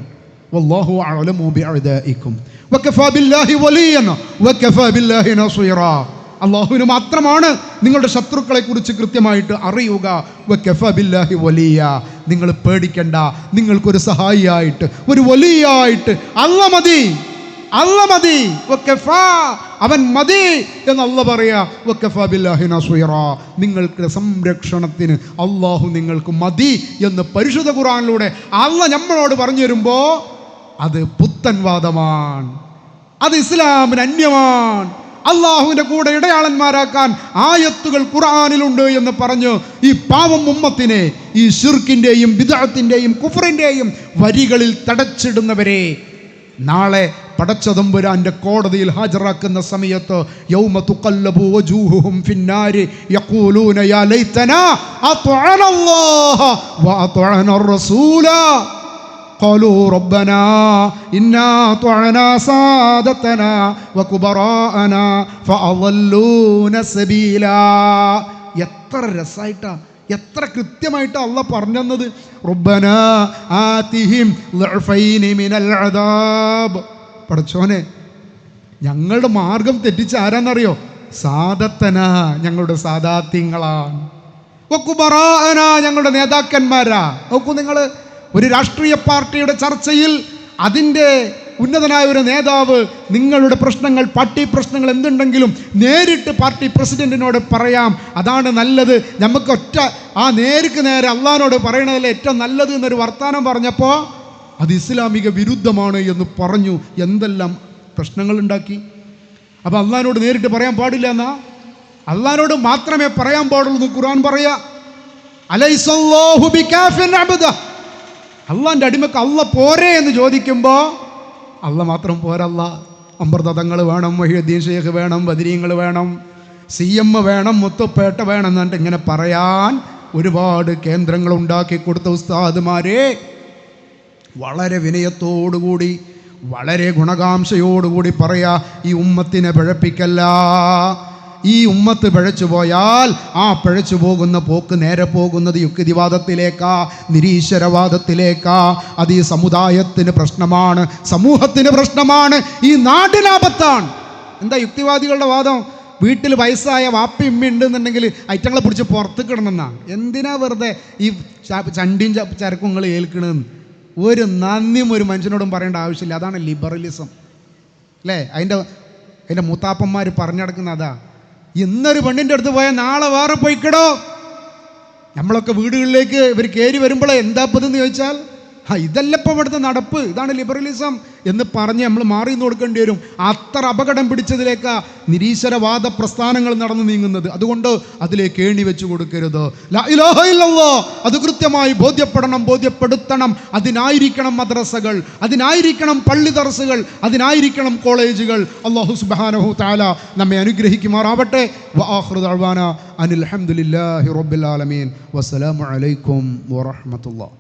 വല്ലാഹു അഅലമു ബിഅദാഇക്കും വകഫാ ബില്ലാഹി വലിയൻ വകഫാ ബില്ലാഹി നസീറാ. അള്ളാഹുവിന് മാത്രമാണ് നിങ്ങളുടെ ശത്രുക്കളെ കുറിച്ച് കൃത്യമായിട്ട് അറിയുക. വകഫാ ബില്ലാഹി വലിയ, നിങ്ങൾ പേടിക്കണ്ട, നിങ്ങൾക്കൊരു സഹായിയായിട്ട്, ഒരു വലിയായിട്ട് അല്ലാഹ് മതി, അവൻ മതി എന്ന് അല്ലാഹ് പറയാ. വകഫാ ബില്ലാഹി നസീറാ, നിങ്ങൾക്ക് സംരക്ഷണത്തിന് അള്ളാഹു നിങ്ങൾക്ക് മതി എന്ന് പരിശുദ്ധ ഖുർആനിലൂടെ അല്ലാഹ് നമ്മളോട് പറഞ്ഞു തരുമ്പോൾ അത് പുത്തൻവാദമാണ്, അത് ഇസ്ലാമിന് അന്യമാണ്. അള്ളാഹുവിൻ്റെ കൂടെ ഇടയാളന്മാരാക്കാൻ ആയത്തുകൾ ഖുർആനിലുണ്ട് എന്ന് പറഞ്ഞ് ഈ പാവം ഉമ്മത്തിനെ ഈ ശിർക്കിൻ്റെയും ബിദ്അത്തിൻ്റെയും കുഫറിൻ്റെയും വരികളിൽ തടച്ചിടുന്നവരെ നാളെ പടച്ചതമ്പുരാന്റെ കോടതിയിൽ ഹാജരാക്കുന്ന സമയത്ത് യൗമ തുഖല്ലബു വജൂഹുഹും ഫിന്നാരി യഖൂലൂന യാ ലൈതനാ അത്അന അല്ലാഹ വഅത്അന الرسൂല قالوا ربنا إنا أطعنا سادتنا وكبراءنا فأضلونا سبيلا. എത്ര രസമായിട്ടാ, എത്ര കൃത്യമായിട്ടാ അള്ളാഹ് പറഞ്ഞു തന്നത്. റബ്ബനാ ആതിഹിം ളഅഫൈനി മിനൽ അദാബ്. പടച്ചോനെ, ഞങ്ങളുടെ മാർഗം തെറ്റിച്ച ആരാന്നറിയോ? സാദത്തന, ഞങ്ങളുടെ സാദാത്യങ്ങളാണ്. വകുബറാഅന, ഞങ്ങളുടെ നേതാക്കന്മാരാ. നോക്കൂ നിങ്ങൾ, ഒരു രാഷ്ട്രീയ പാർട്ടിയുടെ ചർച്ചയിൽ അതിൻ്റെ ഉന്നതനായ ഒരു നേതാവ് നിങ്ങളുടെ പ്രശ്നങ്ങൾ, പാർട്ടി പ്രശ്നങ്ങൾ എന്തുണ്ടെങ്കിലും നേരിട്ട് പാർട്ടി പ്രസിഡന്റിനോട് പറയാം, അതാണ് നല്ലത്, നമുക്ക് ആ നേർക്ക് നേരെ അള്ളാഹിനോട് പറയണതല്ലേ ഏറ്റവും നല്ലത് എന്നൊരു വർത്താനം പറഞ്ഞപ്പോൾ അത് ഇസ്ലാമിക വിരുദ്ധമാണ് എന്ന് പറഞ്ഞു. എന്തെല്ലാം പ്രശ്നങ്ങൾ ഉണ്ടാക്കി. അപ്പോൾ അള്ളാഹിനോട് നേരിട്ട് പറയാൻ പാടില്ല എന്നാ? അള്ളാഹിനോട് മാത്രമേ പറയാൻ പാടുള്ളൂ എന്ന് ഖുർആൻ പറയാ. അലൈസല്ലാഹു ബികാഫിൻ അബ്ദ, അള്ളാഹിൻ്റെ അടിമക്ക് അള്ളാഹ് പോരേ എന്ന് ചോദിക്കുമ്പോൾ അള്ളാഹ് മാത്രം പോരല്ല, അമൃതങ്ങൾ വേണം, മൊഹീദ്ദീൻ ഷെയ്ഖ് വേണം, ബദരീങ്ങൾ വേണം, CM വേണം, മുത്തുപ്പേട്ട വേണം എന്നിട്ട് ഇങ്ങനെ പറയാൻ ഒരുപാട് കേന്ദ്രങ്ങൾ ഉണ്ടാക്കി കൊടുത്ത ഉസ്താദുമാരെ വളരെ വിനയത്തോടുകൂടി വളരെ ഗുണകാംക്ഷയോടുകൂടി പറയാ, ഈ ഉമ്മത്തിനെ പിഴപ്പിക്കല്ല. ഈ ഉമ്മത്ത് പിഴച്ചു പോയാൽ ആ പിഴച്ചു പോകുന്ന പോക്ക് നേരെ പോകുന്നത് യുക്തിവാദത്തിലേക്കാ, നിരീശ്വരവാദത്തിലേക്കാ. അത് ഈ സമുദായത്തിന് പ്രശ്നമാണ്, സമൂഹത്തിന് പ്രശ്നമാണ്, ഈ നാടിനാപത്താണ്. എന്താ യുക്തിവാദികളുടെ വാദം? വീട്ടിൽ വയസ്സായ വാപ്പി ഉമ്മ ഉണ്ടെന്നുണ്ടെങ്കിൽ ഐറ്റങ്ങളെ പിടിച്ച് പുറത്ത് കിടന്നെന്നാണ്. എന്തിനാ വെറുതെ ഈ ചണ്ടിയും ചരക്കും നിങ്ങൾ ഏൽക്കണമെന്ന്? ഒരു നന്ദിയും ഒരു മനുഷ്യനോടും പറയേണ്ട ആവശ്യമില്ല. അതാണ് ലിബറലിസം അല്ലേ? അതിൻ്റെ മൂത്താപ്പന്മാർ പറഞ്ഞെടുക്കുന്ന അതാ. ഇന്നൊരു പെണ്ണിൻ്റെ അടുത്ത് പോയാൽ നാളെ വേറെ പോയിക്കടോ. നമ്മളൊക്കെ വീടുകളിലേക്ക് ഇവർ കയറി വരുമ്പോഴേ എന്താ പതെന്ന് ചോദിച്ചാൽ ഇതല്ല ഇപ്പോൾ ഇവിടുത്തെ നടപ്പ്, ഇതാണ് ലിബറലിസം എന്ന് പറഞ്ഞ് നമ്മൾ മാറി നിന്ന് കൊടുക്കേണ്ടി വരും. അത്ര അപകടം പിടിച്ചതിലേക്കാ നിരീശ്വരവാദ പ്രസ്ഥാനങ്ങൾ നടന്നു നീങ്ങുന്നത്. അതുകൊണ്ട് അതിലേക്ക് ഏണി വെച്ചു കൊടുക്കരുത്. ലാ ഇലാഹ ഇല്ലല്ലാഹ് അത് കൃത്യമായി ബോധ്യപ്പെടുത്തണം. അതിനായിരിക്കണം മദ്രസകൾ, അതിനായിരിക്കണം പള്ളി ദർസുകൾ, അതിനായിരിക്കണം കോളേജുകൾ. അല്ലാഹു സുബ്ഹാനഹു തആല നമ്മെ അനുഗ്രഹിക്കുമാറാവട്ടെ. വആഖിറു ദഅ്വാനാ അനിൽ ഹംദുലില്ലാഹി റബ്ബിൽ ആലമീൻ. വസ്സലാമു അലൈക്കും വറഹ്മത്തുള്ളാഹി.